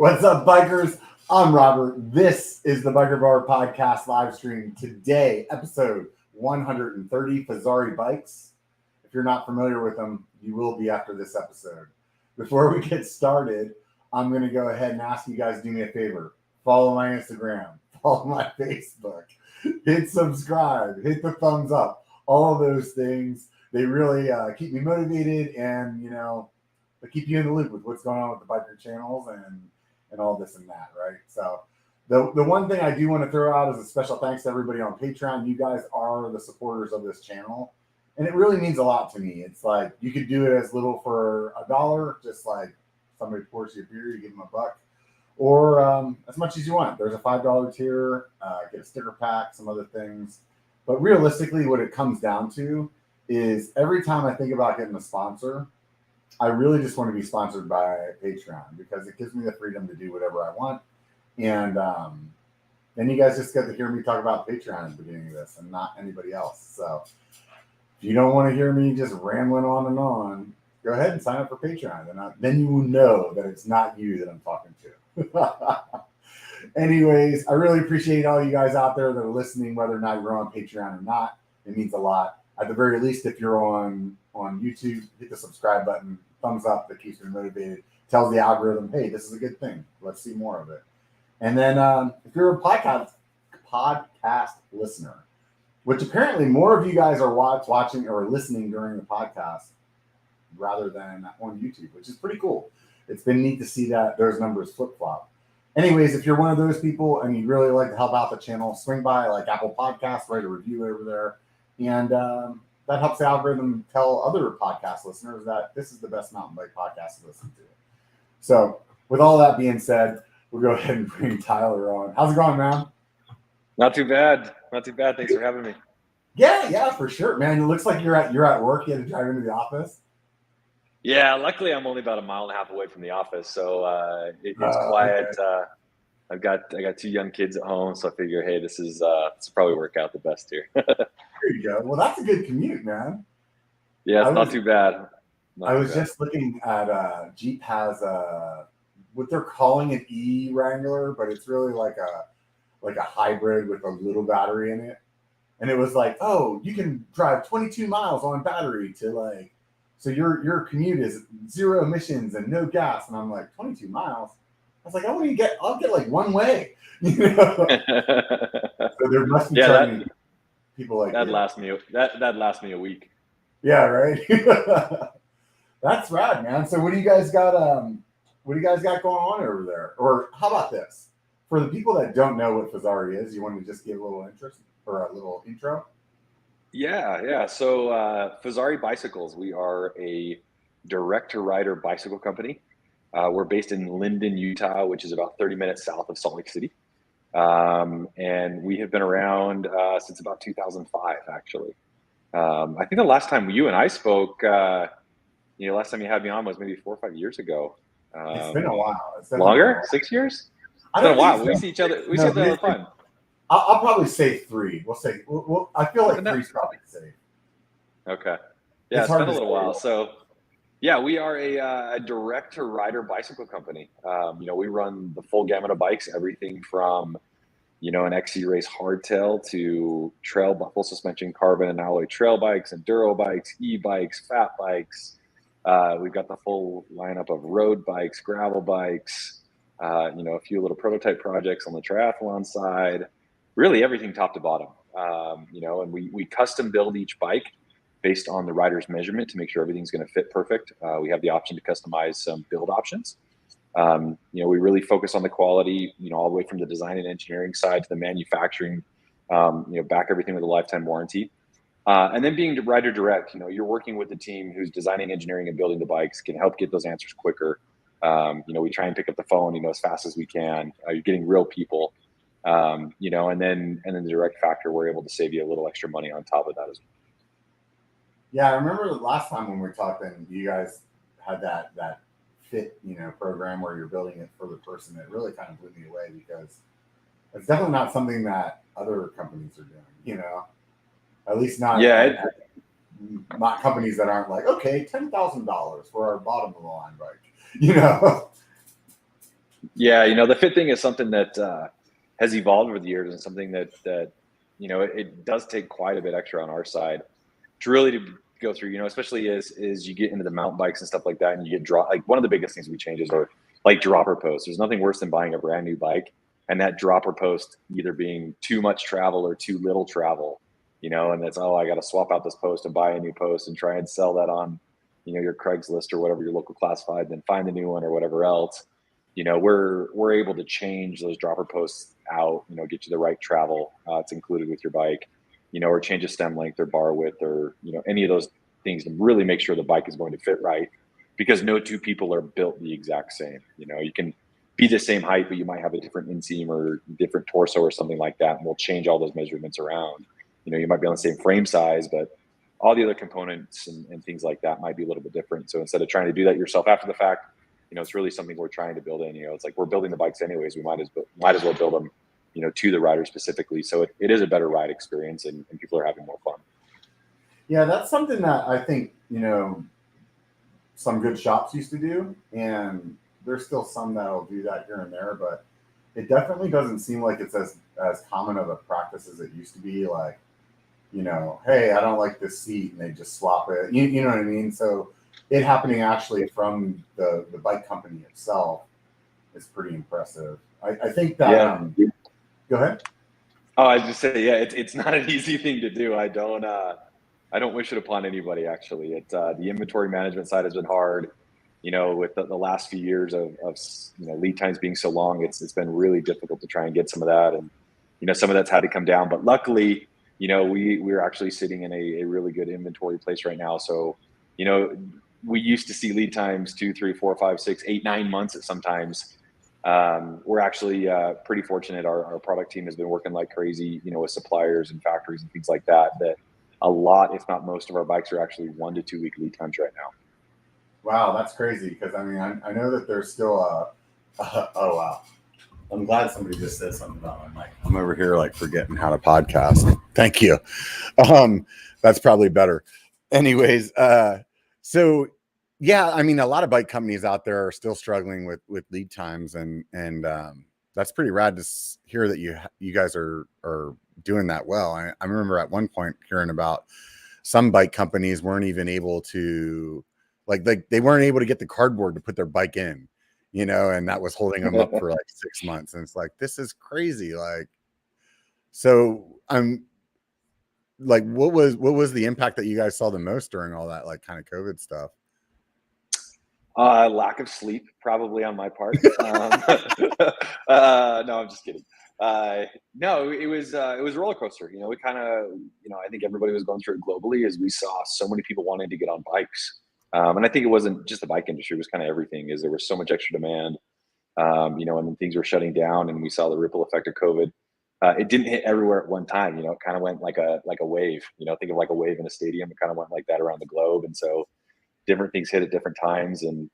What's up, bikers? I'm Robert. This is the B1KER Bar Podcast live stream. Today, episode 130, Fezzari Bikes. If you're not familiar with them, you will be after this episode. Before we get started, I'm going to go ahead and ask you guys to do me a favor. Follow my Instagram. Follow my Facebook. Hit subscribe. Hit the thumbs up. All of those things. They really keep me motivated and, they keep you in the loop with what's going on with the biker channels and all this and that, right? So the one thing I do want to throw out is a special thanks to everybody on Patreon. You guys are the supporters of this channel, and it really means a lot to me. It's like you could do it as little for $1, just like somebody pours you a beer, you give them $1, or as much as you want. There's a $5 tier, get a sticker pack, some other things. But realistically, what it comes down to is every time I think about getting a sponsor, I really just want to be sponsored by Patreon because it gives me the freedom to do whatever I want. And then you guys just get to hear me talk about Patreon at the beginning of this and not anybody else. So if you don't want to hear me just rambling on and on, go ahead and sign up for Patreon. And then you will know that it's not you that I'm talking to. Anyways, I really appreciate all you guys out there that are listening, whether or not you're on Patreon or not. It means a lot. At the very least, if you're on YouTube, hit the subscribe button, thumbs up, that keeps me motivated, tells the algorithm, hey, this is a good thing. Let's see more of it. And then if you're a podcast listener, which apparently more of you guys are watching or listening during the podcast rather than on YouTube, which is pretty cool. It's been neat to see that those numbers flip-flop. Anyways, if you're one of those people and you'd really like to help out the channel, swing by like Apple Podcasts, write a review over there. And that helps the algorithm tell other podcast listeners that this is the best mountain bike podcast to listen to. So with all that being said, we'll go ahead and bring Tyler on. How's it going, man? Not too bad. Not too bad. Thanks for having me. Yeah, for sure, man. It looks like you're at work. You had to drive into the office. Yeah, luckily I'm only about 1.5 miles away from the office, so it's quiet. Okay. I got 2 young kids at home, so I figure, hey, this will probably work out the best here. There you go. Well, that's a good commute, man. Yeah, it's not too bad. I was just looking at Jeep has what they're calling an e-Wrangler, but it's really like a hybrid with a little battery in it. And it was like, oh, you can drive 22 miles on battery to so your commute is 0 emissions and no gas. And I'm like, 22 miles? I was like, I'll get like one way, So there must be people like that. That'd last me a week. Yeah, right. That's rad, man. So what do you guys got? What do you guys got going on over there? Or how about this? For the people that don't know what Fezzari is, you want to just give a little interest or a little intro? Yeah. So Fezzari Bicycles, we are a direct-to-rider bicycle company. We're based in Linden, Utah, which is about 30 minutes south of Salt Lake City. And we have been around since about 2005, actually. I think the last time you and I spoke, last time you had me on was maybe 4 or 5 years ago. It's been a while. Longer? 6 years? It's been a while. We see each other. We see each other all the time. I'll probably say 3. We'll say. I feel like 3's probably safe. Okay. Yeah, it's been a little while. So, yeah, we are a direct-to-rider bicycle company. We run the full gamut of bikes, everything from, an XC race hardtail to trail full suspension carbon and alloy trail bikes, enduro bikes, e-bikes, fat bikes. We've got the full lineup of road bikes, gravel bikes, a few little prototype projects on the triathlon side. Really everything top to bottom, and we custom build each bike based on the rider's measurement to make sure everything's going to fit perfect. We have the option to customize some build options. We really focus on the quality, all the way from the design and engineering side to the manufacturing, back everything with a lifetime warranty. And then being rider direct, you're working with the team who's designing, engineering, and building the bikes, can help get those answers quicker. We try and pick up the phone, as fast as we can. You're getting real people. And then the direct factor, we're able to save you a little extra money on top of that as well. Yeah, I remember the last time when we were talking, you guys had that fit, program where you're building it for the person. It really kind of blew me away because it's definitely not something that other companies are doing, at least not not companies that aren't like, okay, $10,000 for our bottom of the line bike, Yeah, the fit thing is something that has evolved over the years, and something that it does take quite a bit extra on our side to really to go through. Especially as you get into the mountain bikes and stuff like that, and you get like one of the biggest things we change is our like dropper posts. There's nothing worse than buying a brand new bike and that dropper post either being too much travel or too little travel. And it's, I got to swap out this post and buy a new post and try and sell that on your Craigslist or whatever, your local classified, then find a new one or whatever else. We're able to change those dropper posts out, get you the right travel. It's included with your bike, or change a stem length or bar width or, any of those things to really make sure the bike is going to fit right, because no two people are built the exact same. You can be the same height, but you might have a different inseam or different torso or something like that. And we'll change all those measurements around. You might be on the same frame size, but all the other components and things like that might be a little bit different. So instead of trying to do that yourself after the fact, it's really something we're trying to build in. It's like we're building the bikes anyways. We might as well build them, to the rider specifically. So it is a better ride experience, and people are having more fun. Yeah, that's something that I think, some good shops used to do, and there's still some that'll do that here and there, but it definitely doesn't seem like it's as common of a practice as it used to be. Like, hey, I don't like this seat, and they just swap it. You know what I mean? So it happening actually from the bike company itself is pretty impressive. I think that. Yeah. Go ahead. Oh, I was just saying, yeah, it's not an easy thing to do. I don't wish it upon anybody. Actually, the inventory management side has been hard. With the last few years of lead times being so long, it's been really difficult to try and get some of that, and some of that's had to come down. But luckily, we're actually sitting in a really good inventory place right now. So, we used to see lead times 2, 3, 4, 5, 6, 8, 9 months at sometimes. We're actually pretty fortunate. Our product team has been working like crazy, with suppliers and factories and things like that. That a lot, if not most, of our bikes are actually 1 to 2 week lead times right now. Wow, that's crazy. Because I know that there's still oh wow. I'm glad somebody just said something about my mic. I'm over here like forgetting how to podcast. Thank you. That's probably better. Anyways, so yeah, a lot of bike companies out there are still struggling with lead times, and that's pretty rad to hear that you guys are doing that well. I remember at one point hearing about some bike companies weren't even able to they weren't able to get the cardboard to put their bike in, and that was holding them up for like 6 months. And it's like, this is crazy. Like, so I'm like, what was the impact that you guys saw the most during all that, like, kind of COVID stuff? Lack of sleep, probably on my part. No, I'm just kidding. No, it was a roller coaster. We kind of, I think everybody was going through it globally, as we saw so many people wanting to get on bikes. And I think it wasn't just the bike industry; it was kind of everything. Is there was so much extra demand, and then things were shutting down, and we saw the ripple effect of COVID. It didn't hit everywhere at one time. It kind of went like a wave. Think of like a wave in a stadium. It kind of went like that around the globe, and so different things hit at different times. And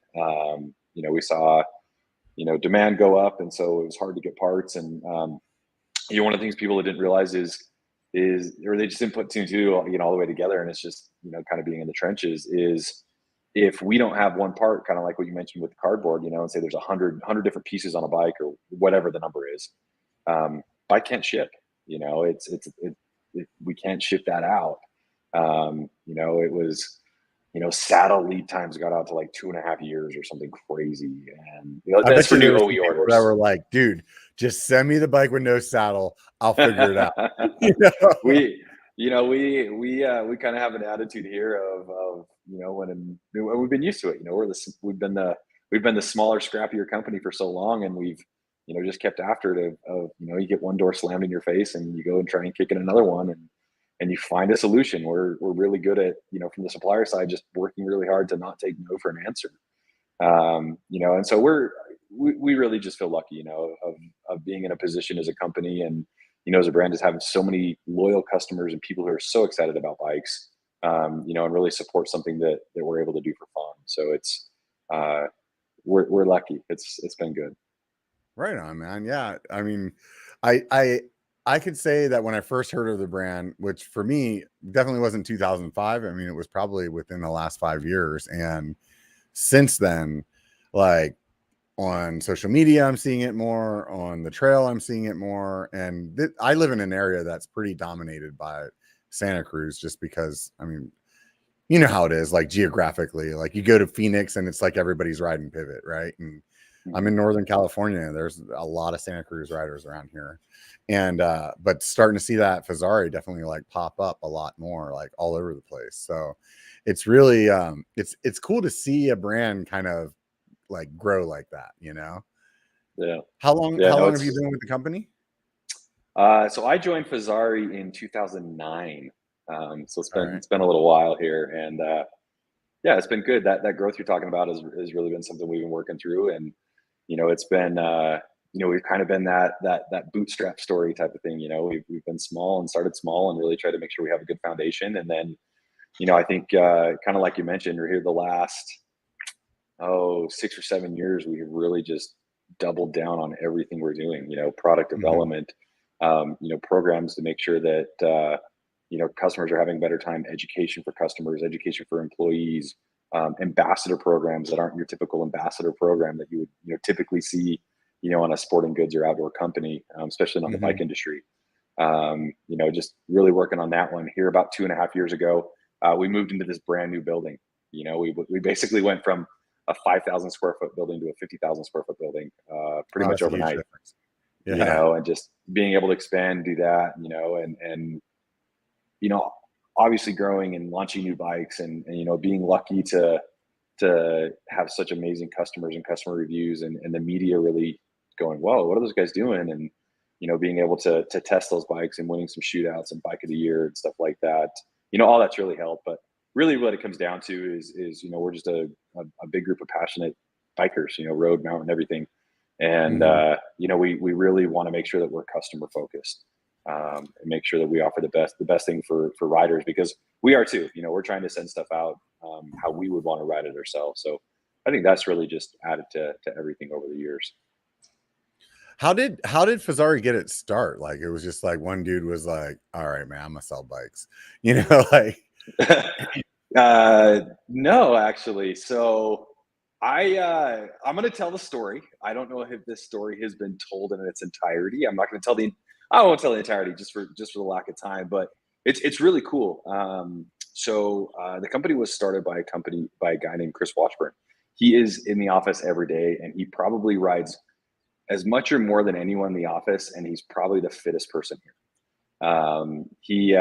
we saw demand go up, and so it was hard to get parts. And one of the things people didn't realize is or they just didn't put two and two all the way together. And it's just kind of being in the trenches is, if we don't have one part, kind of like what you mentioned with the cardboard, and say there's 100 different pieces on a bike or whatever the number is, bike can't ship. We can't ship that out. It was, saddle lead times got out to like 2.5 years or something crazy. And that's for new OE orders. That were like, dude, just send me the bike with no saddle. I'll figure it out. We kind of have an attitude here of when we've been used to it. We've been the smaller, scrappier company for so long, and we've just kept after it. You get one door slammed in your face, and you go and try and kick in another one, and you find a solution. We're really good at from the supplier side, just working really hard to not take no for an answer. And so we really just feel lucky, of being in a position as a company, and as a brand, is having so many loyal customers and people who are so excited about bikes, and really support something that we're able to do for fun. So it's we're lucky. It's been good. Right on, man. Yeah, I could say that when I first heard of the brand, which for me definitely wasn't 2005. It was probably within the last 5 years, and since then, like, on social media, I'm seeing it more. On the trail, I'm seeing it more. And I live in an area that's pretty dominated by Santa Cruz, just because, I mean, you know how it is, like geographically, like you go to Phoenix and it's like everybody's riding Pivot, right? And I'm in Northern California, and there's a lot of Santa Cruz riders around here. And but starting to see that Fezzari definitely like pop up a lot more, like all over the place. So it's really it's cool to see a brand kind of like grow like that, you know. Yeah. How long have you been with the company? So I joined Fezzari in 2009. So it's been a little while here, and yeah, it's been good. That growth you're talking about has really been something we've been working through, and it's been we've kind of been that bootstrap story type of thing. We've been small and started small and really tried to make sure we have a good foundation, and then I think kind of like you mentioned, we're here the last 6 or 7 years, we have really just doubled down on everything we're doing, product development, programs to make sure that, customers are having a better time, education for customers, education for employees, ambassador programs that aren't your typical ambassador program that you would, typically see, on a sporting goods or outdoor company, especially on the bike industry. Just really working on that one here. About 2.5 years ago, we moved into this brand new building. We basically went from a 5,000 square foot building to a 50,000 square foot building, pretty much overnight. Yeah. And just being able to expand, do that, and obviously growing and launching new bikes, and being lucky to have such amazing customers and customer reviews, and the media really going, whoa, what are those guys doing? And being able to test those bikes and winning some shootouts and bike of the year and stuff like that. All that's really helped. But really what it comes down to is we're just a big group of passionate bikers, road, mountain, everything. And we really want to make sure that we're customer focused, and make sure that we offer the best thing for riders, because we are too. We're trying to send stuff out how we would want to ride it ourselves. So I think that's really just added to everything over the years. How did Fezzari get its start? Like, it was just like one dude was like, all right, man, I'm gonna sell bikes, like. No, actually. So I'm going to tell the story. I don't know if this story has been told in its entirety. I'm not going to I won't tell the entirety just for the lack of time, but it's really cool. So the company was started by a guy named Chris Washburn. He is in the office every day, and he probably rides as much or more than anyone in the office. And he's probably the fittest person here. He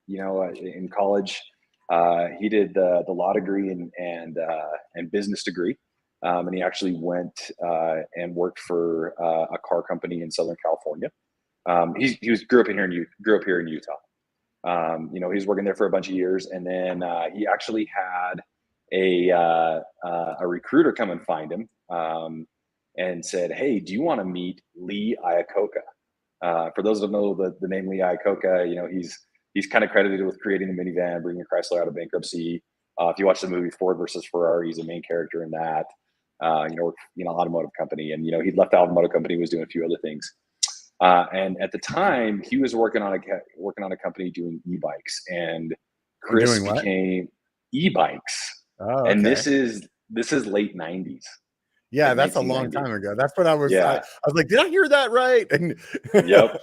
in college, he did the law degree and business degree, and he actually went and worked for a car company in Southern California. He grew up here in Utah. He was working there for a bunch of years, and then he actually had a recruiter come and find him, and said, "Hey, do you want to meet Lee Iacocca?" For those that know the name Lee Iacocca, he's kind of credited with creating the minivan, bringing Chrysler out of bankruptcy. If you watch the movie Ford versus Ferrari, he's a main character in that. Automotive company, and he'd left the automotive company, was doing a few other things. And at the time, he was working on a company doing e-bikes, and Chris became e-bikes. Oh, okay. And this is late 90s. Yeah, like that's a long time ago. That's what I was. Yeah. I was like, did I hear that right? And yep.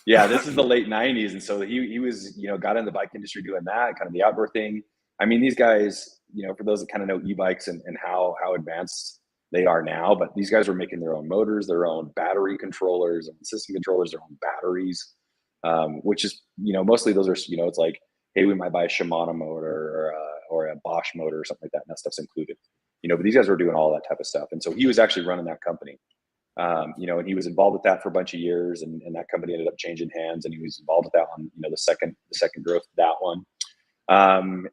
Yeah, this is the late 90s. And so he was, got in the bike industry doing that, kind of the outdoor thing. I mean, these guys, for those that kind of know e-bikes and how advanced they are now, but these guys were making their own motors, their own battery controllers and system controllers, their own batteries, which is, mostly those are, it's like, hey, we might buy a Shimano motor or a Bosch motor or something like that, and that stuff's included. But these guys were doing all that type of stuff. And so he was actually running that company. And he was involved with that for a bunch of years, and that company ended up changing hands, and he was involved with that one, the second growth of that one.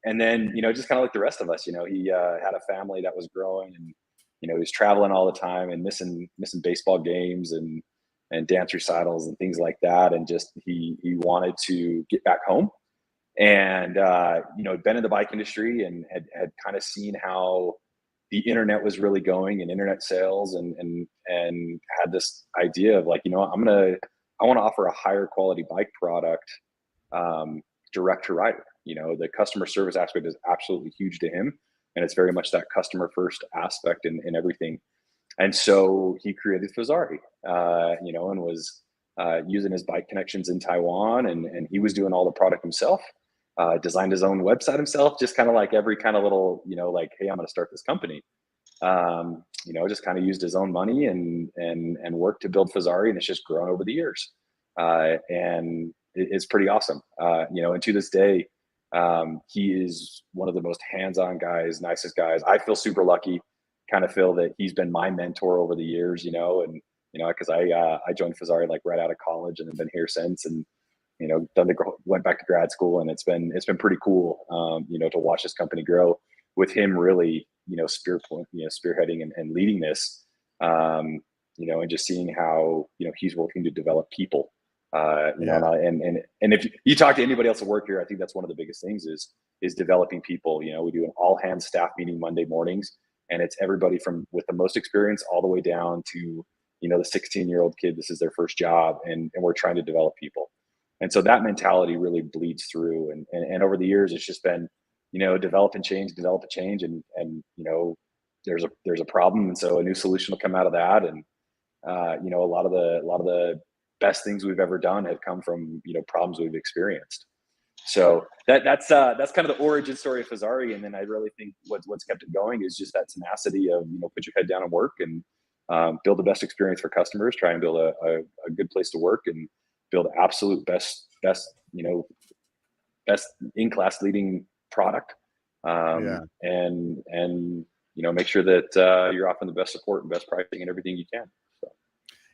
And then, just kind of like the rest of us, he had a family that was growing, and, he was traveling all the time and missing baseball games and dance recitals and things like that. And just, he wanted to get back home, and, had been in the bike industry and had kind of seen how the internet was really going and internet sales, and had this idea of like, I want to offer a higher quality bike product, direct to rider. The customer service aspect is absolutely huge to him. and it's very much that customer first aspect in everything. And so he created Fezzari, and was using his bike connections in Taiwan, and he was doing all the product himself. Designed his own website himself, just kind of like every kind of little, like, hey, I'm going to start this company. Just kind of used his own money and worked to build Fezzari, and it's just grown over the years. And it's pretty awesome. And to this day, he is one of the most hands-on guys, nicest guys. I feel super lucky, kind of feel that he's been my mentor over the years, because I joined Fezzari like right out of college and have been here since, and went back to grad school, and it's been pretty cool, to watch this company grow with him really, spearheading and leading this, and just seeing how, he's working to develop people, and if you talk to anybody else at work here, I think that's one of the biggest things is developing people. We do an all hands staff meeting Monday mornings, and it's everybody from with the most experience all the way down to, the 16-year-old kid. This is their first job, and we're trying to develop people. And so that mentality really bleeds through. And over the years, it's just been, develop a change, and there's a problem, and so a new solution will come out of that. And a lot of the best things we've ever done have come from problems we've experienced. So that's kind of the origin story of Fezzari. And then I really think what's kept it going is just that tenacity of put your head down and work, and build the best experience for customers. Try and build a good place to work, and build absolute best in class leading product, and make sure that you're offering the best support and best pricing and everything you can. So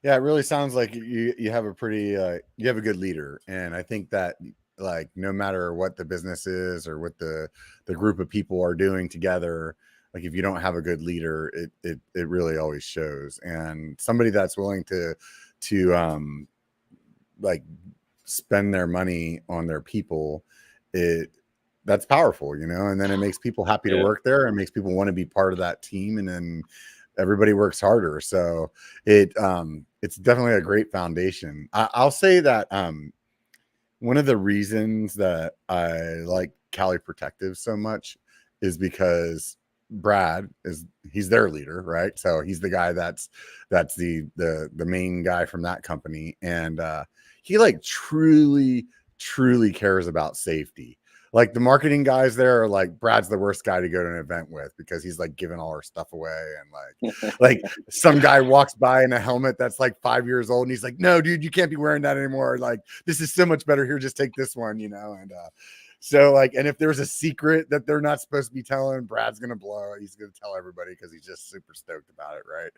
yeah, it really sounds like you have a pretty you have a good leader, and I think that, like, no matter what the business is or what the group of people are doing together, like, if you don't have a good leader, it really always shows. And somebody that's willing to like spend their money on their people, that's powerful, and then it makes people happy to work there, and makes people want to be part of that team, and then everybody works harder. So it's definitely a great foundation. I'll say that one of the reasons that I like Cali Protective so much is because Brad he's their leader, right? So he's the guy that's the main guy from that company, and he like truly cares about safety. Like, the marketing guys there are like, Brad's the worst guy to go to an event with, because he's like giving all our stuff away, and like some guy walks by in a helmet that's like 5 years old, and he's like, no dude, you can't be wearing that anymore, like, this is so much better, here, just take this one, and so, like, and if there's a secret that they're not supposed to be telling, Brad's gonna blow it. He's gonna tell everybody because he's just super stoked about it, right?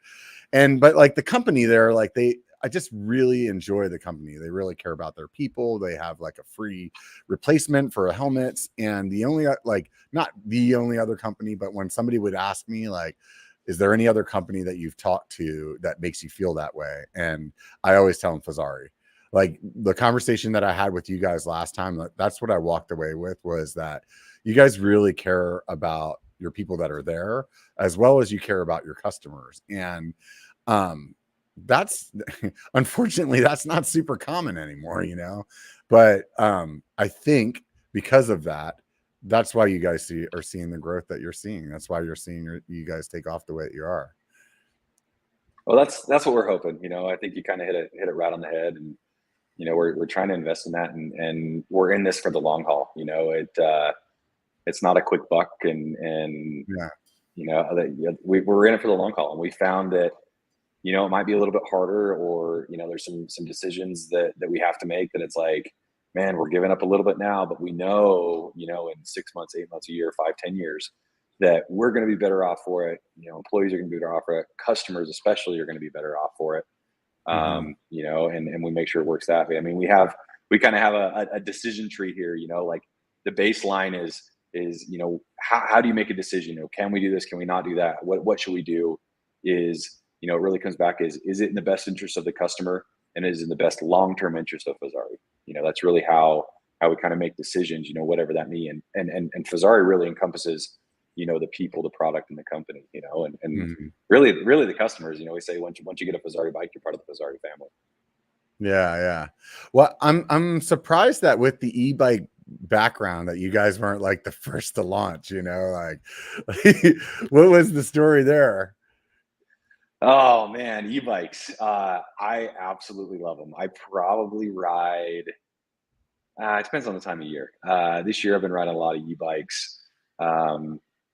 But like, the company there, like, I just really enjoy the company. They really care about their people. They have like a free replacement for helmets, and the only, like, not the only other company, but when somebody would ask me, like, is there any other company that you've talked to that makes you feel that way? And I always tell them Fezzari. Like, the conversation that I had with you guys last time, that's what I walked away with, was that you guys really care about your people that are there, as well as you care about your customers. And that's unfortunately, that's not super common anymore, but I think because of that, that's why you guys are seeing the growth that you're seeing. That's why you're seeing you guys take off the way that you are. Well, that's what we're hoping. I think you kind of hit it right on the head, and we're trying to invest in that, and we're in this for the long haul. It's not a quick buck, and we're in it for the long haul, and we found that it might be a little bit harder, or there's some decisions that we have to make, that it's like, man, we're giving up a little bit now, but we know in 6 months, 8 months, a year, 5, 10 years, that we're going to be better off for it. Employees are going to be better off for it. Customers especially are going to be better off for it. And we make sure it works that way. I mean, we kind of have a decision tree here, like, the baseline is how do you make a decision? Can we do this? Can we not do that? What should we do? It really comes back, is it in the best interest of the customer, and is it in the best long-term interest of Fezzari? That's really how we kind of make decisions, whatever that means. And Fezzari really encompasses, the people, the product, and the company, and really the customers. We say once you get a Fezzari bike, you're part of the Fezzari family. Yeah. Well, I'm surprised that with the e-bike background that you guys weren't like the first to launch, like what was the story there? Oh man, e-bikes. I absolutely love them. I probably ride, it depends on the time of year. This year I've been riding a lot of e-bikes.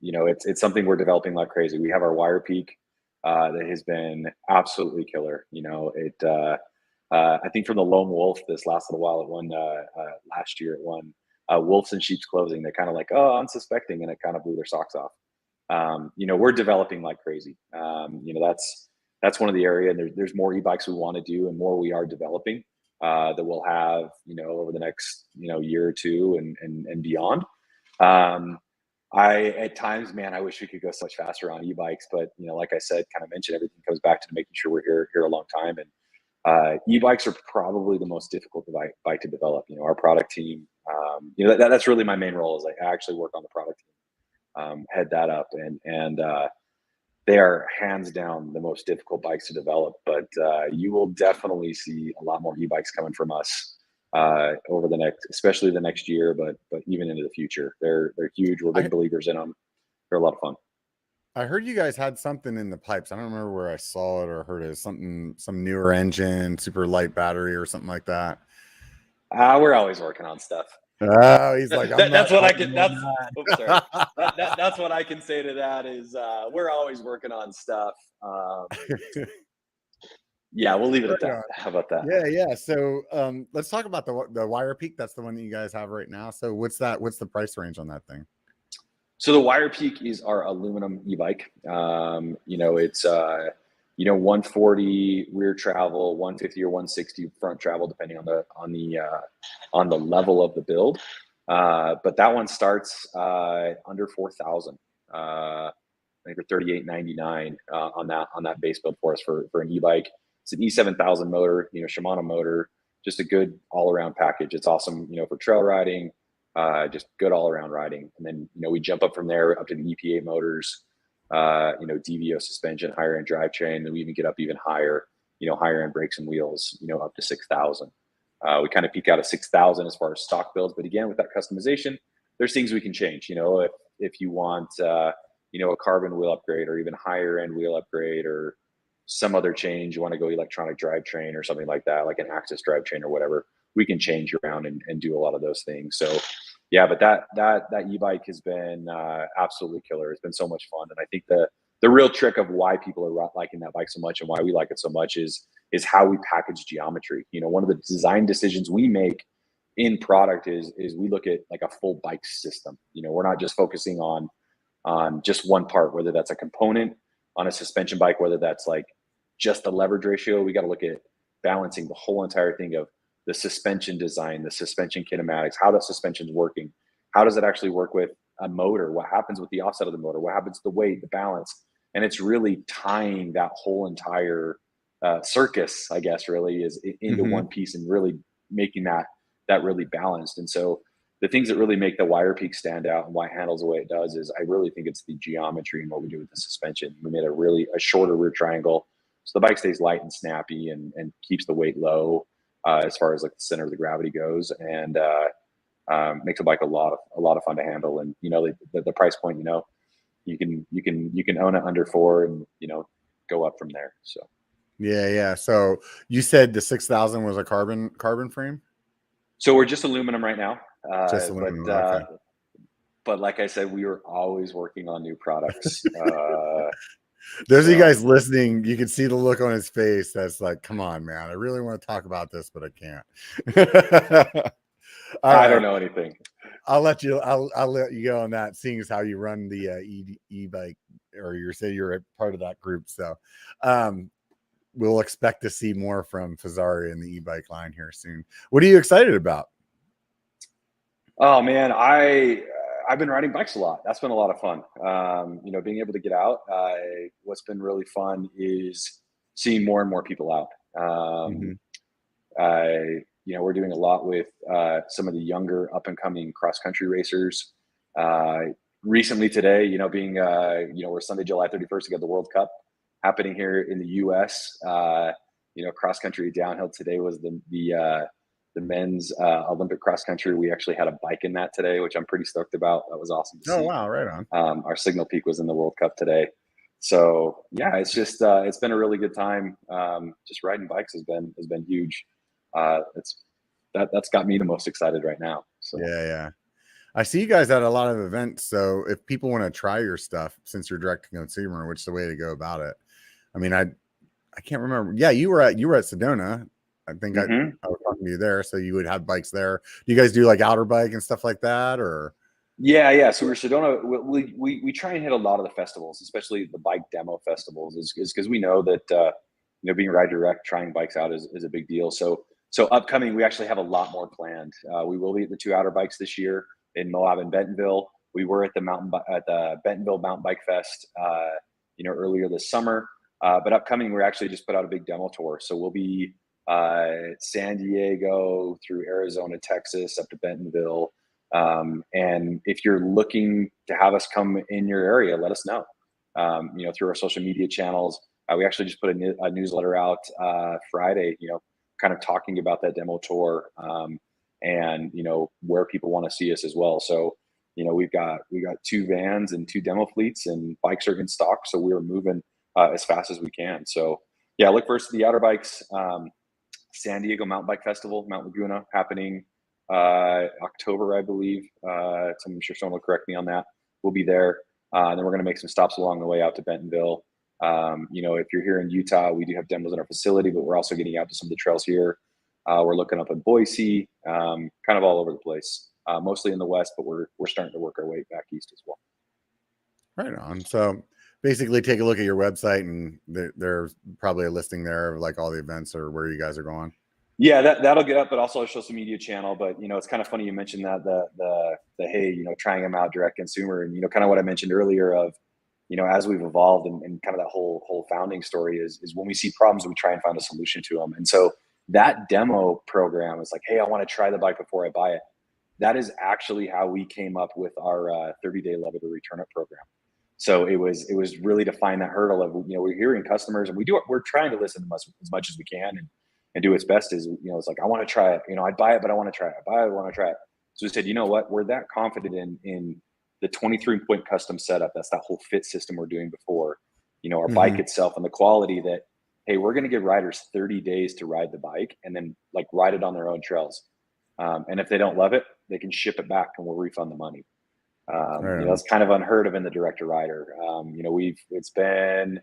It's something we're developing like crazy. We have our Wire Peak that has been absolutely killer. I think from the Lone Wolf this last little while, it won last year. It won Wolves in Sheep's Clothing. They're kind of like, oh, unsuspecting, and it kind of blew their socks off. We're developing like crazy. That's one of the area. And there's more e-bikes we want to do, and more we are developing that we'll have, over the next, year or two and beyond. At times, man, I wish we could go so much faster on e-bikes, but like I said, kind of mentioned, everything comes back to making sure we're here a long time. And e-bikes are probably the most difficult bike to develop. Our product team, that's really my main role, is I actually work on the product team, head that up, and they are hands down the most difficult bikes to develop. But you will definitely see a lot more e-bikes coming from us over especially the next year, but even into the future. They're huge. We're big believers in them. They're a lot of fun. I heard you guys had something in the pipes. I don't remember where I saw it or heard it. Some newer engine, super light battery, or something like that. We're always working on stuff. Oh, he's like, that's what I can. That's what I can say to that is we're always working on stuff. Yeah, we'll leave it at that. How about that? Yeah. So let's talk about the Wire Peak. That's the one that you guys have right now. So what's the price range on that thing? So the Wire Peak is our aluminum e-bike. It's 140 rear travel, 150 or 160 front travel, depending on the level of the build. But that one starts under 4,000. I think for $38.99 on that base build for us for an e-bike. It's an E7000 motor, Shimano motor, just a good all around package. It's awesome, for trail riding. Just good all around riding. And then, we jump up from there up to the EPA motors, DVO suspension, higher end drivetrain. Then we even get up even higher, higher end brakes and wheels, up to 6,000. We kind of peak out at 6,000 as far as stock builds. But again, with that customization, there's things we can change. If you want, a carbon wheel upgrade or even higher end wheel upgrade or some other change, you want to go electronic drivetrain or something like that, like an Axis drivetrain or whatever, we can change around and do a lot of those things. So yeah, but that e-bike has been absolutely killer. It's been so much fun. And I think the real trick of why people are liking that bike so much and why we like it so much is how we package geometry. One of the design decisions we make in product is we look at like a full bike system. We're not just focusing on just one part, whether that's a component on a suspension bike, whether that's like just the leverage ratio. We got to look at balancing the whole entire thing of the suspension design, the suspension kinematics, how that suspension's working. How does it actually work with a motor? What happens with the offset of the motor? What happens to the weight, the balance? And it's really tying that whole entire circus, I guess, really is into one piece and really making that really balanced. And so the things that really make the Wire Peak stand out and why it handles the way it does is I really think it's the geometry and what we do with the suspension. We made a shorter rear triangle, so the bike stays light and snappy and keeps the weight low as far as like the center of the gravity goes, and makes the bike a lot of fun to handle. And the price point, you can own it under 4 and go up from there. So yeah. So you said the 6,000 was a carbon frame. So we're just aluminum right now. Just aluminum. Okay. But like I said, we are always working on new products. Those of you guys listening, you can see the look on his face. That's like, come on, man. I really want to talk about this, but I can't. I don't know anything. I'll let you go on that, seeing as how you run the e-bike, or you're a part of that group. So we'll expect to see more from Fezzari and the e-bike line here soon. What are you excited about? Oh man, I've been riding bikes a lot. That's been a lot of fun. Being able to get out. What's been really fun is seeing more and more people out. We're doing a lot with some of the younger up and coming cross country racers. Recently today, we're Sunday, July 31st, we got the World Cup happening here in the US. Cross country downhill today was the men's Olympic cross country. We actually had a bike in that today, which I'm pretty stoked about. That was awesome to see. Oh, wow. Right on. Our Signal Peak was in the World Cup today. So yeah, it's just it's been a really good time. Just riding bikes has been huge. That's got me the most excited right now. So Yeah. I see you guys at a lot of events. So if people want to try your stuff, since you're direct to consumer, which is the way to go about it? I mean, I can't remember. Yeah, you were at Sedona. I think I was talking to you there. So you would have bikes there. Do you guys do like outer bike and stuff like that, or? Yeah. So we're Sedona. We try and hit a lot of the festivals, especially the bike demo festivals, is because we know that being ride direct, trying bikes out is a big deal. So upcoming, we actually have a lot more planned. We will be at the 2 outer bikes this year in Moab and Bentonville. We were at the Bentonville Mountain Bike Fest, earlier this summer. But upcoming, we're actually just put out a big demo tour. So we'll be San Diego through Arizona, Texas, up to Bentonville. And if you're looking to have us come in your area, let us know. Through our social media channels. We actually just put a newsletter out Friday. Kind of talking about that demo tour, and where people want to see us as well. So we got 2 vans and 2 demo fleets, and bikes are in stock. So we're moving as fast as we can. So yeah, look first to the outer bikes. San Diego Mountain Bike Festival, Mount Laguna, happening October, I believe. So I'm sure someone will correct me on that. We'll be there. And then we're going to make some stops along the way out to Bentonville. If you're here in Utah, we do have demos in our facility, but we're also getting out to some of the trails here. We're looking up at Boise, kind of all over the place, mostly in the West, but we're starting to work our way back east as well. Right on. So basically take a look at your website, and there's probably a listing there of like all the events or where you guys are going. Yeah, that'll get up, but also our social media channel. But it's kind of funny you mentioned that the hey, trying them out direct consumer, and kind of what I mentioned earlier of as we've evolved and kind of that whole founding story is when we see problems, we try and find a solution to them. And so that demo program is like, hey, I want to try the bike before I buy it. That is actually how we came up with our 30-day love it or return it program. So it was really to find that hurdle of we're hearing customers, and we're trying to listen to them as much as we can and do its best. Is it's like, I want to try it. I'd buy it, but I want to try it. I want to try it. So we said, you know what? We're that confident in the 23-point custom setup. That's that whole fit system we're doing before. Our bike itself and the quality that, hey, we're going to give riders 30 days to ride the bike and then like ride it on their own trails. And if they don't love it, they can ship it back and we'll refund the money. It's kind of unheard of in the direct to rider. It's been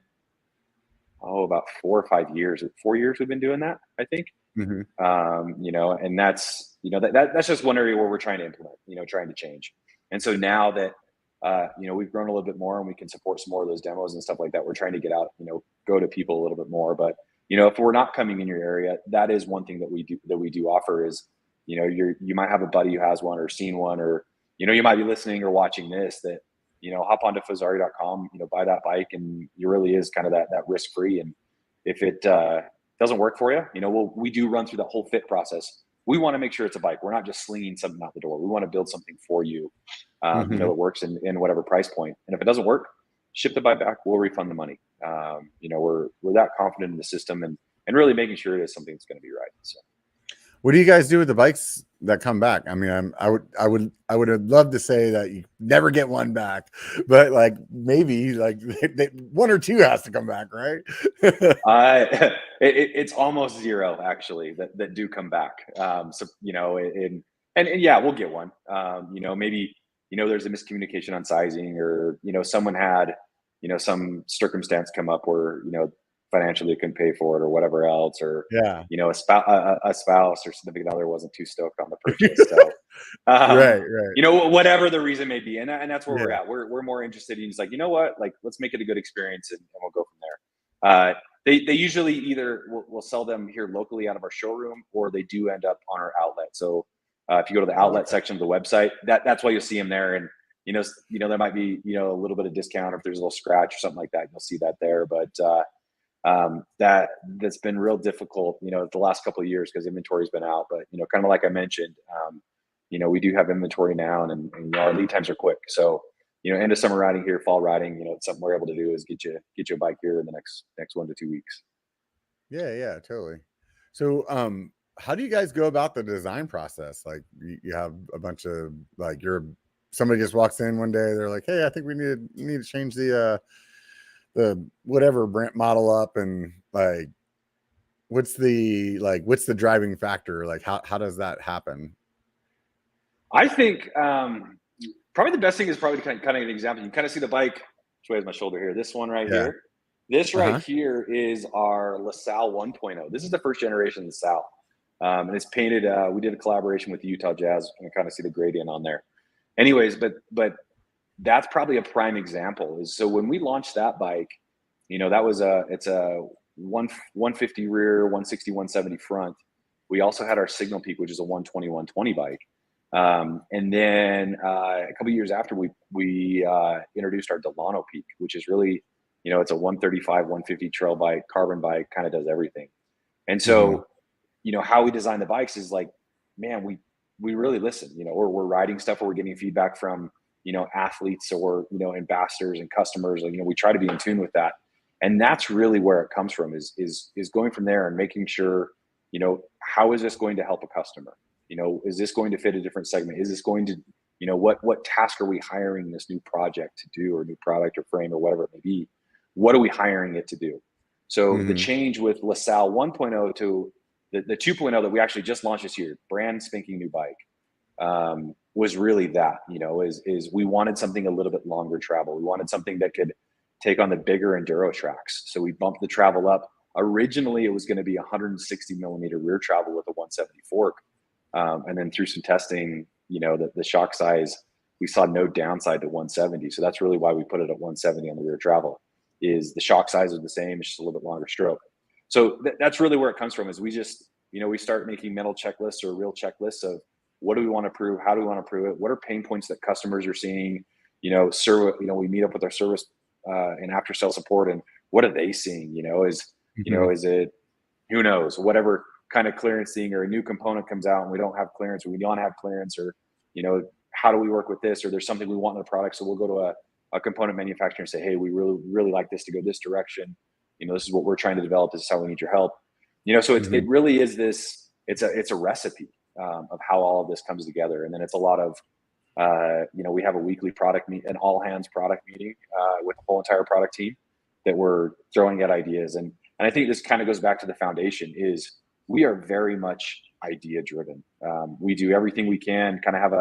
about 4 or 5 years. 4 years we've been doing that, I think. And that's that's just one area where we're trying to implement, trying to change. And so now that we've grown a little bit more and we can support some more of those demos and stuff like that, we're trying to get out, go to people a little bit more. But if we're not coming in your area, that is one thing that we do offer is, you might have a buddy who has one or seen one, or you might be listening or watching this that hop onto Fezzari.com, buy that bike, and it really is kind of that risk free. And if it doesn't work for you, we do run through that whole fit process. We want to make sure it's a bike. We're not just slinging something out the door. We want to build something for you, that works in whatever price point. And if it doesn't work, ship the bike back. We'll refund the money. We're that confident in the system and really making sure it is something that's going to be right. So. What do you guys do with the bikes that come back? I mean, I would have loved to say that you never get one back, but like maybe like one or two has to come back, right? It's almost zero actually that do come back. So yeah, we'll get one. Maybe there's a miscommunication on sizing, or someone had some circumstance come up where financially couldn't pay for it or whatever else, or a spouse or significant other wasn't too stoked on the purchase. So right. Whatever the reason may be, and that's where we're at. We're more interested in just like, what, like, let's make it a good experience and we'll go from there. They usually either we'll sell them here locally out of our showroom, or they do end up on our outlet. So if you go to the outlet section of the website, that's why you'll see them there. And there might be a little bit of discount, or if there's a little scratch or something like that, you'll see that there. But that's been real difficult, the last couple of years, because inventory's been out. But kind of like I mentioned, we do have inventory now, and our lead times are quick. So end of summer riding here, fall riding, it's something we're able to do is get you a bike here in the next 1 to 2 weeks. Yeah, totally. So how do you guys go about the design process? Like you have a bunch of like somebody just walks in one day, they're like, hey, I think we need to change the whatever brand model up, and like what's the driving factor? Like how does that happen? I think probably the best thing is probably to kind of an example. You can kind of see the bike. Which way is my shoulder here? This one right here. This right here is our LaSalle 1.0. This is the first generation LaSalle. And it's painted. We did a collaboration with the Utah Jazz, and kind of see the gradient on there. Anyways, but that's probably a prime example. Is so when we launched that bike, that was it's a 150 rear, 160, 170 front. We also had our Signal Peak, which is a 120, 120 bike. And then a couple of years after, we introduced our Delano Peak, which is really, it's a 135, 150 trail bike, carbon bike, kind of does everything. And so, how we design the bikes is like, man, we really listen. We're riding stuff where we're getting feedback from, athletes or, ambassadors and customers. Like, we try to be in tune with that. And that's really where it comes from is going from there and making sure, how is this going to help a customer? Is this going to fit a different segment? Is this going to, what task are we hiring this new project to do, or new product or frame or whatever it may be? What are we hiring it to do? So the change with LaSalle 1.0 to the 2.0 that we actually just launched this year, brand spanking new bike, was really that, is we wanted something a little bit longer travel. We wanted something that could take on the bigger enduro tracks. So we bumped the travel up. Originally, it was going to be 160 millimeter rear travel with a 170 fork. And then through some testing, the shock size, we saw no downside to 170. So that's really why we put it at 170 on the rear travel. Is the shock size is the same, it's just a little bit longer stroke. So that's really where it comes from. Is we just, we start making mental checklists or real checklists of what do we want to prove, how do we want to prove it, what are pain points that customers are seeing. We meet up with our service and after sale support, and what are they seeing? Is it, who knows, whatever kind of clearance thing, or a new component comes out and we don't have clearance, or we don't have clearance, or how do we work with this, or there's something we want in the product, so we'll go to a component manufacturer and say, hey, we really like this to go this direction, this is what we're trying to develop, this is how we need your help, so it really is this, it's a recipe of how all of this comes together. And then it's a lot of we have a weekly an all hands product meeting with the whole entire product team that we're throwing at ideas. And I think this kind of goes back to the foundation is we are very much idea driven. We do everything we can, kind of have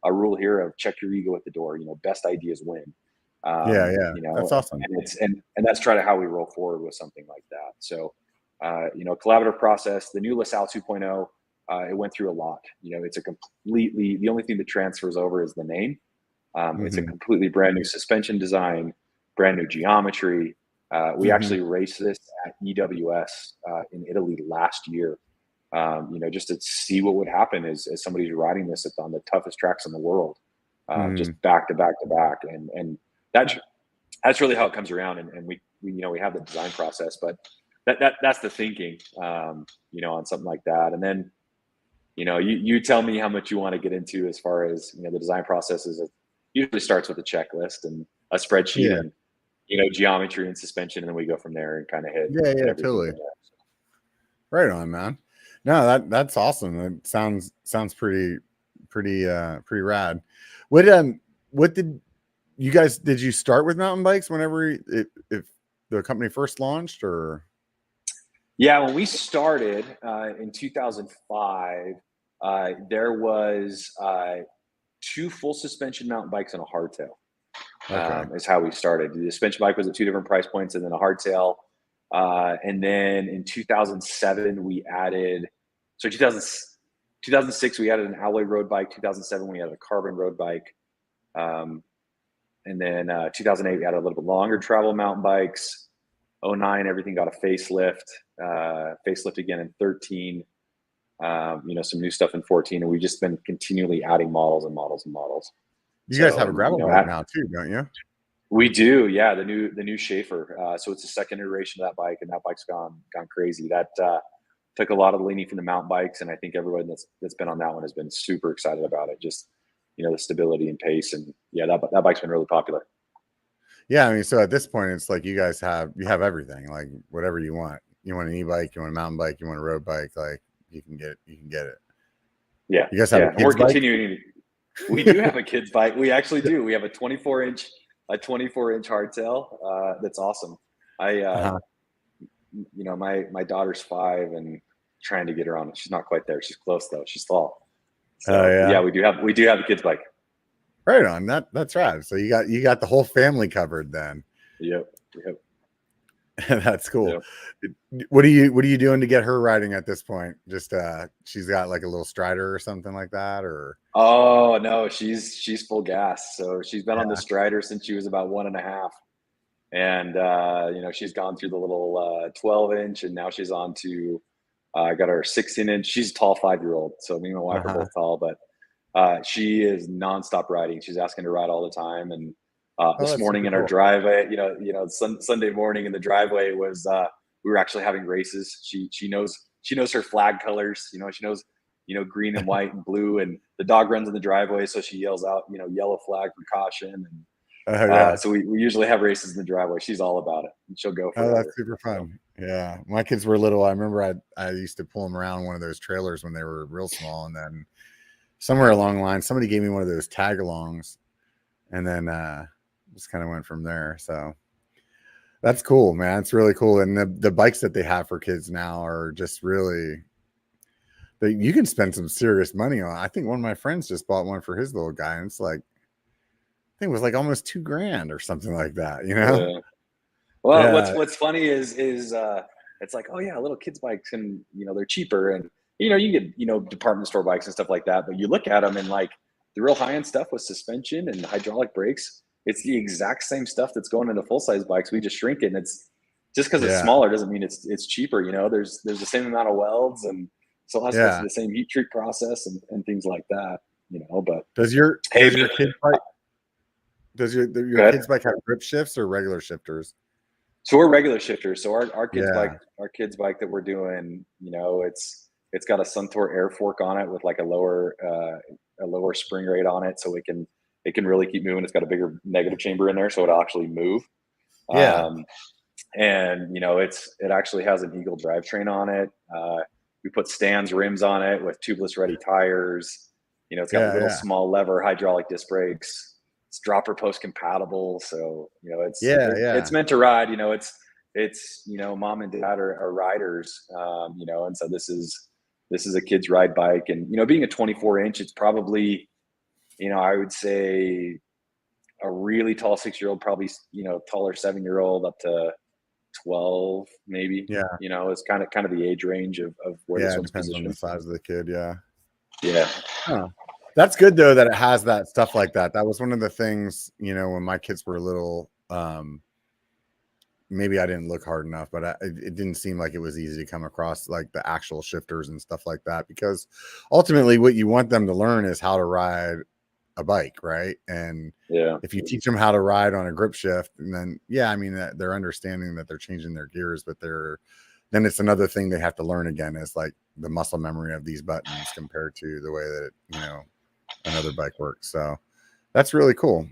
a rule here of check your ego at the door, best ideas win. That's awesome. And that's try to how we roll forward with something like that. So, collaborative process, the new LaSalle 2.0, it went through a lot. It's the only thing that transfers over is the name. It's a completely brand new suspension design, brand new geometry. We actually raced this at EWS in Italy last year, just to see what would happen as somebody's riding this on the toughest tracks in the world, just back to back to back. And that's really how it comes around. And we have the design process, but that's the thinking, on something like that. And then, you tell me how much you want to get into as far as, the design processes. It usually starts with a checklist and a spreadsheet and, geometry and suspension. And then we go from there and kind of hit. Yeah, totally. Right on, man. No, that's awesome. It sounds pretty rad. What did you start with mountain bikes whenever if the company first launched, or? Yeah, when we started in 2005, there was 2 full suspension mountain bikes and a hardtail. Is how we started. The suspension bike was at 2 different price points, and then a hardtail. And then in 2007, we added. So 2006, we added an alloy road bike. 2007, we added a carbon road bike. And then 2008, we added a little bit longer travel mountain bikes. 2009, everything got a facelift. Facelift again in 2013. Some new stuff in 2014, and we've just been continually adding models and models and models. You guys have a gravel bike now too, don't you? We do, yeah. The new Schaefer. So it's the second iteration of that bike, and that bike's gone crazy. That took a lot of the leaning from the mountain bikes, and I think everyone that's been on that one has been super excited about it. Just the stability and pace, and that bike's been really popular. Yeah, I mean, so at this point, it's like you guys have everything, like whatever you want. You want an e-bike, you want a mountain bike, you want a road bike, like you can get it. Yeah. You guys have a kids we're bike? continuing. We do have a kids bike. We actually do. We have a 24-inch hardtail. That's awesome. My daughter's 5 and trying to get her on it. She's not quite there. She's close though. She's tall. So yeah, we do have a kids bike. Right on. That's right. So you got the whole family covered then. Yep. That's cool. Yep. What are you doing to get her riding at this point? Just she's got like a little strider or something like that, or? Oh no, she's full gas. So she's been on the strider since she was about 1.5. And she's gone through the little 12-inch, and now she's on to I got her 16-inch. She's a tall 5-year-old, so me and my wife are both tall, but she is nonstop riding. She's asking to ride all the time. And this morning in our driveway, Sunday morning in the driveway was we were actually having races. She knows her flag colors. She knows green and white and blue, and the dog runs in the driveway, so she yells out yellow flag for caution. And so we usually have races in the driveway. She's all about it, and she'll go for it. That's super fun. Yeah, my kids were little. I remember I used to pull them around one of those trailers when they were real small, and then somewhere along the line, somebody gave me one of those tag-alongs, and then just kind of went from there. So that's cool, man. It's really cool. And the bikes that they have for kids now are just really, you can spend some serious money on. I think one of my friends just bought one for his little guy, and it's like, I think it was like almost $2,000 or something like that, Yeah. Well, what's funny is it's like, oh yeah, little kids bikes, and they're cheaper, and you get department store bikes and stuff like that, but you look at them and like the real high end stuff with suspension and hydraulic brakes, it's the exact same stuff that's going into full size bikes. We just shrink it, and it's just because it's smaller doesn't mean it's cheaper. There's the same amount of welds, and still has the same heat treat process and things like that. But does your kids bike? Does your kids bike have grip shifts or regular shifters? So we're regular shifters. So our kids bike that we're doing, it's got a Suntour air fork on it with like a lower spring rate on it, so it can really keep moving. It's got a bigger negative chamber in there, so it'll actually move. And it actually has an Eagle drivetrain on it. We put Stan's rims on it with tubeless ready tires. It's got little small lever hydraulic disc brakes. It's dropper post compatible, so it's meant to ride. It's mom and dad are riders, and so this is a kid's ride bike. And being a 24-inch, it's probably I would say a really tall 6-year-old, probably taller 7-year-old up to 12 maybe. It's kind of the age range of where this one's depends positioned. On the size of the kid. Huh. That's good though that it has that stuff like that. That was one of the things, when my kids were little, maybe I didn't look hard enough, but it didn't seem like it was easy to come across like the actual shifters and stuff like that, because ultimately what you want them to learn is how to ride a bike, right? And if you teach them how to ride on a grip shift, and then they're understanding that they're changing their gears, but then it's another thing they have to learn again, is like the muscle memory of these buttons compared to the way that another bike works. So that's really cool.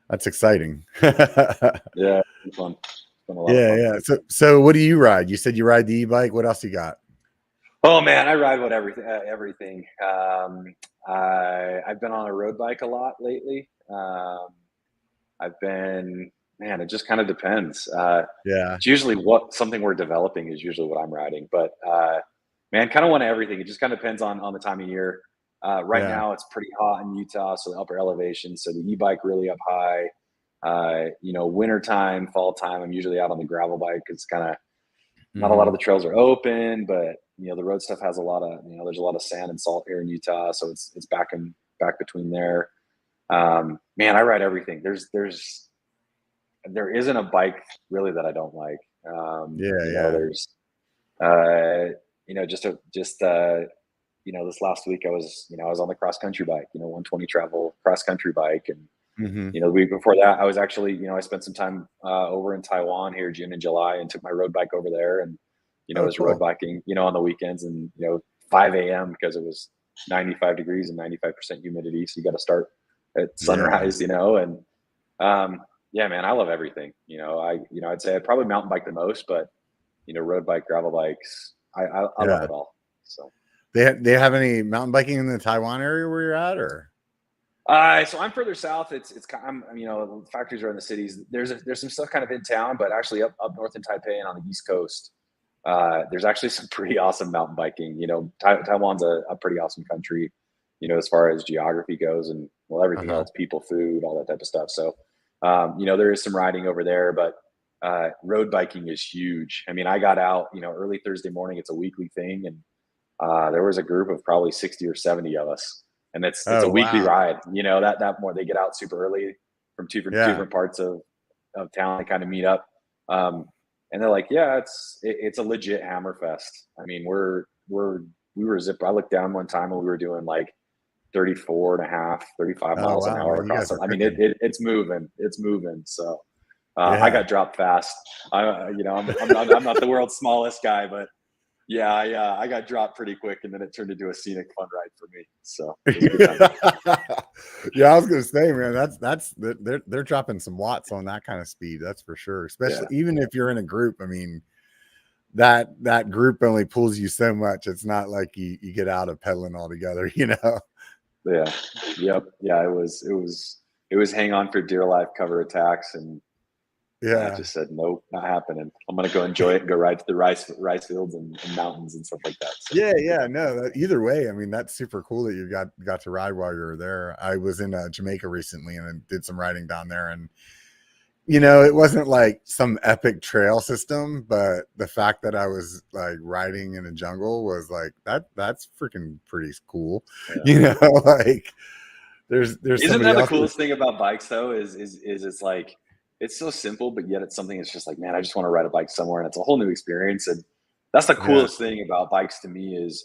That's exciting. Yeah, it's fun. It's been a lot of fun. So what do you ride? You said you ride the e-bike. What else you got? Oh man, I ride everything. I've been on a road bike a lot lately. It just kind of depends. It's usually something we're developing is usually what I'm riding, but kind of want everything. It just kind of depends on the time of year. Right now it's pretty hot in Utah, so the upper elevation, so the e-bike really up high. Winter time, fall time, I'm usually out on the gravel bike. It's kind of not a lot of the trails are open, but the road stuff has a lot of there's a lot of sand and salt here in Utah, so it's back between there. I ride everything. There isn't a bike really that I don't like. There's this last week I was on the cross country bike, 120 travel cross country bike. And, the week before that, I was actually, I spent some time over in Taiwan here, June and July, and took my road bike over there. And, I was road biking, on the weekends, and, 5 a.m. because it was 95 degrees and 95% humidity. So you got to start at sunrise, and, man, I love everything. I'd say I probably mountain bike the most, but, road bike, gravel bikes, I love it all. So they have any mountain biking in the Taiwan area where you're at, or? So I'm further south. The factories are in the cities. There's some stuff kind of in town, but actually up north in Taipei and on the East Coast, there's actually some pretty awesome mountain biking. Taiwan's a pretty awesome country, as far as geography goes, and everything else, people, food, all that type of stuff. So, there is some riding over there, but road biking is huge. I mean, I got out, early Thursday morning. It's a weekly thing, and there was a group of probably 60 or 70 of us. And it's a weekly ride, that more they get out super early from two different parts of town. They kind of meet up. And they're like, yeah, it's a legit hammer fest. I mean, we were I looked down one time and we were doing like 34 and a half, 35 miles an hour across. I mean, it's moving. So I got dropped fast. I'm not the world's smallest guy, but yeah, I got dropped pretty quick, and then it turned into a scenic fun ride for me. So yeah, I was gonna say, man, they're dropping some watts on that kind of speed. That's for sure. Especially even if you're in a group. I mean, that group only pulls you so much. It's not like you get out of pedaling altogether, Yeah. Yep. Yeah. It was hang on for dear life cover attacks, and I just said, nope, not happening. I'm going to go enjoy it and go ride to the rice fields and mountains and stuff like that. So. No, either way, I mean, that's super cool that you got to ride while you were there. I was in Jamaica recently and I did some riding down there, and it wasn't like some epic trail system, but the fact that I was like riding in a jungle was like that's freaking pretty cool. Like there's isn't that the coolest thing about bikes though is it's like it's so simple, but yet it's something that's just like, man, I just want to ride a bike somewhere, and it's a whole new experience. And that's the coolest thing about bikes to me is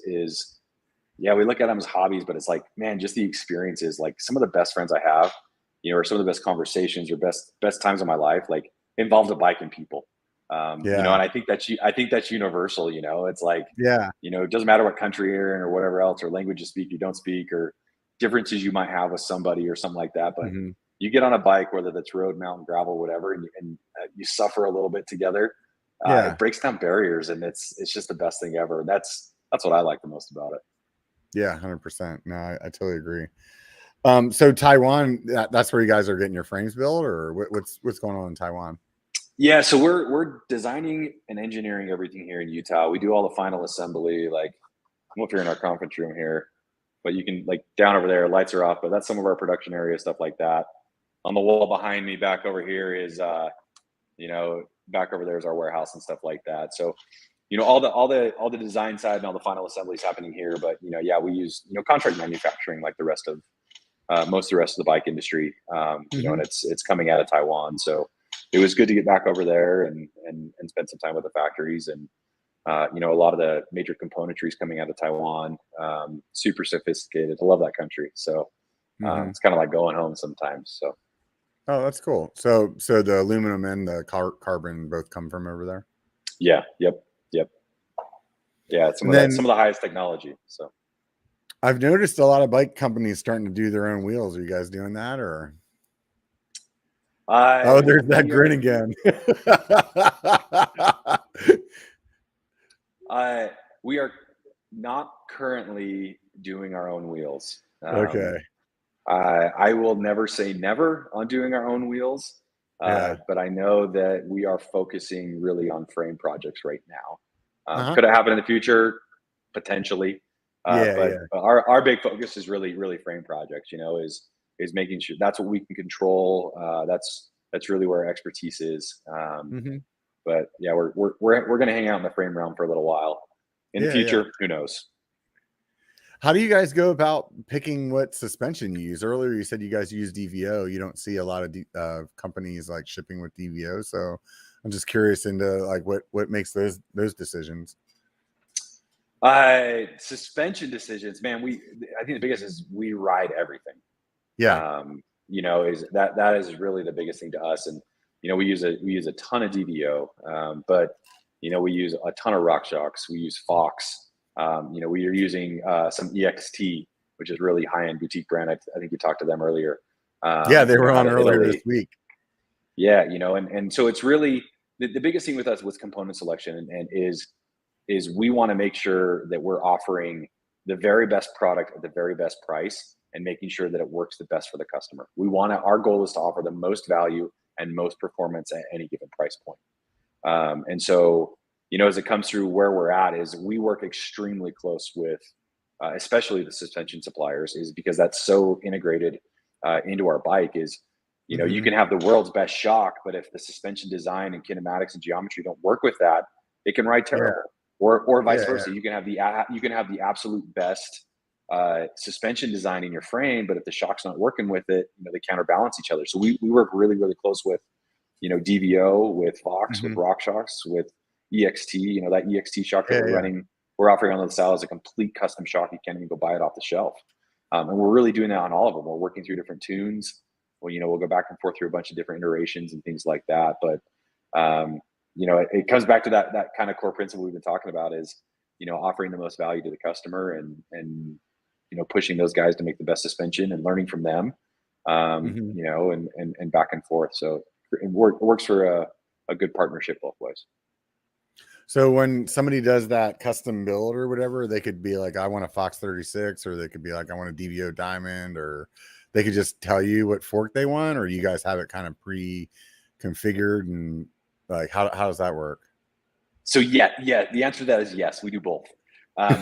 we look at them as hobbies, but it's like, man, just the experiences. Like some of the best friends I have, or some of the best conversations or best times of my life, like involved a bike and people. And I think that's universal. It's like, it doesn't matter what country you're in or whatever else, or language you speak, you don't speak, or differences you might have with somebody or something like that. But you get on a bike, whether that's road, mountain, gravel, whatever, and you suffer a little bit together. It breaks down barriers, and it's just the best thing ever. That's what I like the most about it. Yeah, 100%. No, I totally agree. So Taiwan, that's where you guys are getting your frames built, or what's going on in Taiwan? Yeah, so we're designing and engineering everything here in Utah. We do all the final assembly. Like, I don't know if you're in our conference room here, but you can, like, down over there, lights are off, but that's some of our production area, stuff like that. On the wall behind me, back over here is, back over there is our warehouse and stuff like that. So, all the design side and all the final assembly is happening here. But we use contract manufacturing like the rest of most of the rest of the bike industry. And it's coming out of Taiwan. So it was good to get back over there and spend some time with the factories. And a lot of the major componentry is coming out of Taiwan. Super sophisticated. I love that country. So it's kind of like going home sometimes. So. Oh, that's cool. So the aluminum and the carbon both come from over there? Yeah. Yep. Yeah. Some of the highest technology. So I've noticed a lot of bike companies starting to do their own wheels. Are you guys doing that, or? There's that grin again. We are not currently doing our own wheels. Okay. I will never say never on doing our own wheels, but I know that we are focusing really on frame projects right now. Could it happen in the future? Potentially. But our big focus is really, really frame projects, is making sure that's what we can control. That's really where our expertise is. But yeah, we're going to hang out in the frame realm for a little while. In the future, who knows? How do you guys go about picking what suspension you use? Earlier, you said you guys use DVO. You don't see a lot of companies like shipping with DVO. So I'm just curious into like what makes those decisions. Suspension decisions, man. I think the biggest is we ride everything. Yeah. Is that is really the biggest thing to us. And, we use a ton of DVO, but, we use a ton of RockShox. We use Fox. We are using some EXT, which is really high-end boutique brand. I think you talked to them earlier. They were on earlier this week. Yeah, and so it's really the biggest thing with us with component selection and is is we want to make sure that we're offering the very best product at the very best price and making sure that it works the best for the customer. Our goal is to offer the most value and most performance at any given price point. And so, as it comes through where we're at is we work extremely close with, especially the suspension suppliers, is because that's so integrated into our bike is, you can have the world's best shock, but if the suspension design and kinematics and geometry don't work with that, it can ride terrible. Or vice versa. You can have the absolute best suspension design in your frame, but if the shock's not working with it, they counterbalance each other. So we work really, really close with, DVO, with Fox, with RockShox, with EXT. That EXT shock that we're offering on the side is a complete custom shock. You can't even go buy it off the shelf. And we're really doing that on all of them. We're working through different tunes. Well, we'll go back and forth through a bunch of different iterations and things like that. But it comes back to that kind of core principle we've been talking about is, offering the most value to the customer and pushing those guys to make the best suspension and learning from them, and back and forth. So it works for a good partnership both ways. So when somebody does that custom build or whatever, they could be like, I want a Fox 36, or they could be like, I want a DVO Diamond, or they could just tell you what fork they want, or you guys have it kind of pre-configured, and like, how does that work? So the answer to that is yes, we do both.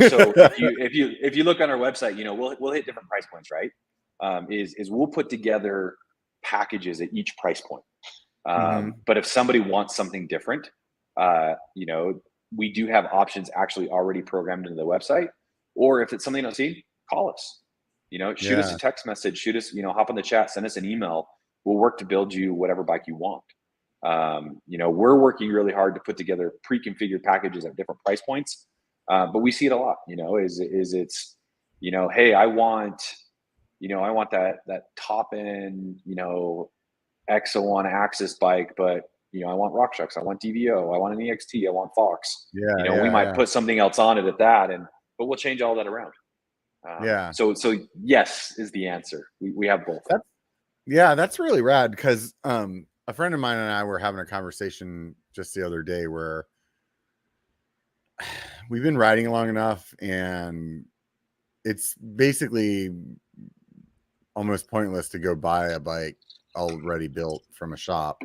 So if you look on our website, we'll hit different price points, right? Is we'll put together packages at each price point. But if somebody wants something different, we do have options actually already programmed into the website. Or if it's something you don't see, call us. Shoot us a text message, shoot us, hop on the chat, send us an email. We'll work to build you whatever bike you want. We're working really hard to put together pre-configured packages at different price points. But we see it a lot, it's, hey, I want that top end, X01 Axis bike, but I want RockShox, I want DVO, I want an EXT, I want Fox. We might put something else on it at that, but we'll change all that around. So yes is the answer. We have both. That's really rad, because a friend of mine and I were having a conversation just the other day where we've been riding long enough, and it's basically almost pointless to go buy a bike already built from a shop,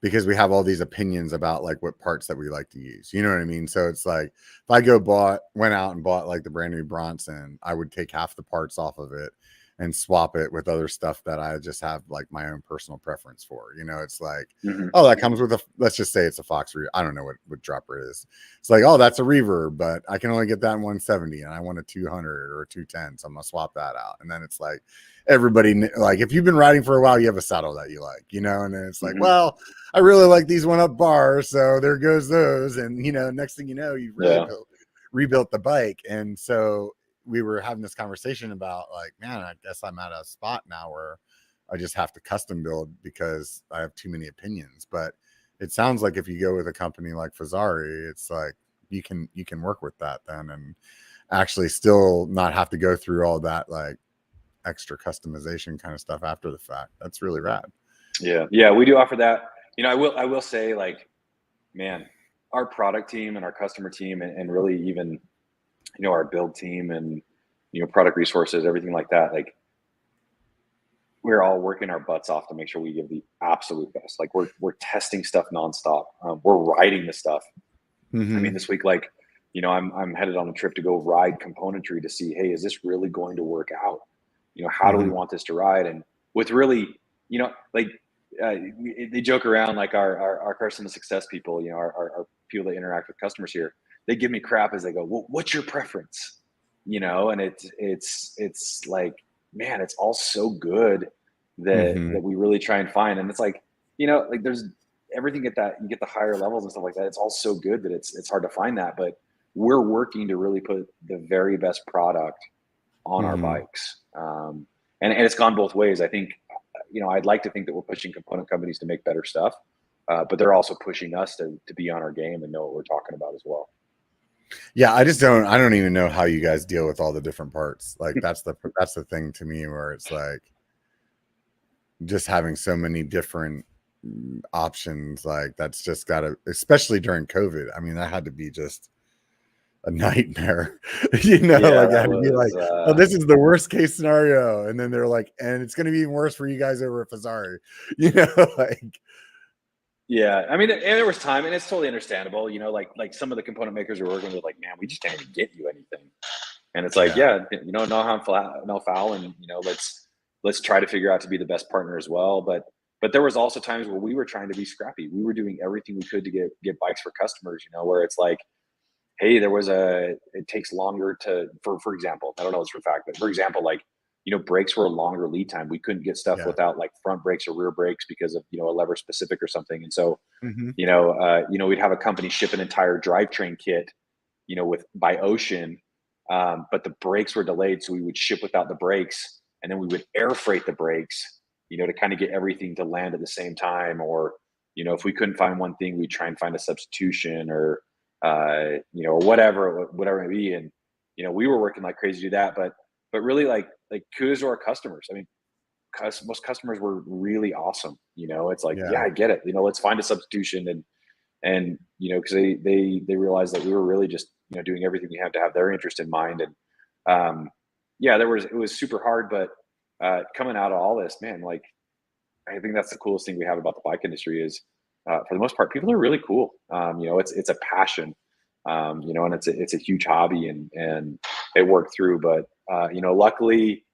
because we have all these opinions about like what parts that we like to use. You know what I mean? So it's like, if I went out and bought like the brand new Bronson, I would take half the parts off of it and swap it with other stuff that I just have like my own personal preference for. It's like, oh, that comes with let's just say it's a Fox reverb. I don't know what dropper it is. It's like, oh, that's a reverb, but I can only get that in 170 and I want a 200 or a 210. So I'm gonna swap that out. And then it's like, everybody, like, if you've been riding for a while, you have a saddle that you like, and then it's like, well, I really like these 1-up bars, so there goes those. And next thing you know, you've rebuilt the bike. And so we were having this conversation about like, man, I guess I'm at a spot now where I just have to custom build because I have too many opinions. But it sounds like if you go with a company like Fezzari, it's like you can work with that then, and actually still not have to go through all that like extra customization kind of stuff after the fact. That's really rad. Yeah, we do offer that. I will say, like, man, our product team and our customer team and really even our build team and product resources, everything like that, like, we're all working our butts off to make sure we give the absolute best. Like, we're testing stuff nonstop. We're riding the stuff. I mean, this week, like, I'm headed on a trip to go ride componentry to see, hey, is this really going to work out? How do we want this to ride? And with really, they joke around, like our customer success people, our people that interact with customers here, they give me crap as they go, well, what's your preference? And it's like, man, it's all so good that we really try and find. And it's like, like, there's everything at that, you get the higher levels and stuff like that. It's all so good that it's hard to find that, but we're working to really put the very best product on our bikes. And it's gone both ways. I think, I'd like to think that we're pushing component companies to make better stuff, but they're also pushing us to be on our game and know what we're talking about as well. Yeah, I don't even know how you guys deal with all the different parts. Like, that's the thing to me, where it's like just having so many different options. Like, that's just gotta, especially during COVID. I mean, that had to be just a nightmare. Like I had to be like, oh, this is the worst case scenario. And then they're like, and it's going to be even worse for you guys over at Fezzari, like. Yeah, I mean, and there was time, and it's totally understandable. Like some of the component makers are working with, like, man, we just can't even get you anything, and it's like, no harm, no foul, and let's try to figure out to be the best partner as well. But there was also times where we were trying to be scrappy. We were doing everything we could to get bikes for customers. Where it's like, hey, it takes longer for example, I don't know this for a fact, but for example, like, brakes were a longer lead time. We couldn't get stuff without like front brakes or rear brakes because of, a lever specific or something. And so, we'd have a company ship an entire drivetrain kit, by ocean. But the brakes were delayed. So we would ship without the brakes, and then we would air freight the brakes, to kind of get everything to land at the same time. Or, if we couldn't find one thing, we'd try and find a substitution or, whatever it may be. And, we were working like crazy to do that, but really like kudos to our customers. I mean, most customers were really awesome. It's like, yeah, I get it. Let's find a substitution, and because they realized that we were really just doing everything we had to have their interest in mind. And it was super hard, but coming out of all this, man, like I think that's the coolest thing we have about the bike industry is for the most part, people are really cool. It's a passion, and it's a huge hobby, and it worked through. But luckily,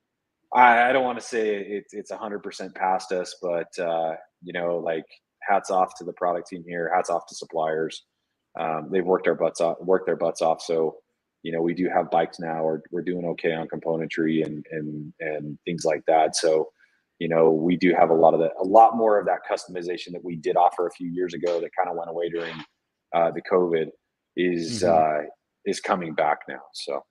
I don't want to say it's 100% past us, but like hats off to the product team here, hats off to suppliers. They've worked their butts off. So, we do have bikes now, or we're doing okay on componentry and things like that. So, we do have a lot more of that customization that we did offer a few years ago that kind of went away during the COVID is coming back now. So.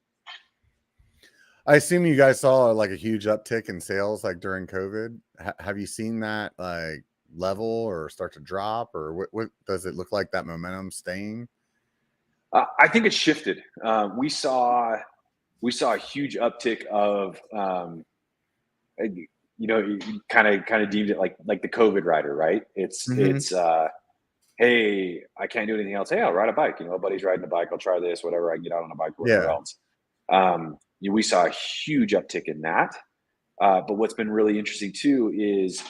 I assume you guys saw like a huge uptick in sales like during COVID. Have you seen that like level or start to drop, or what does it look like that momentum staying? I think it shifted. We saw a huge uptick of, kind of deemed it like the COVID rider, right? It's hey, I can't do anything else. Hey, I'll ride a bike. A buddy's riding a bike. I'll try this, whatever. I can get out on a bike, whatever else. We saw a huge uptick in that. But what's been really interesting too is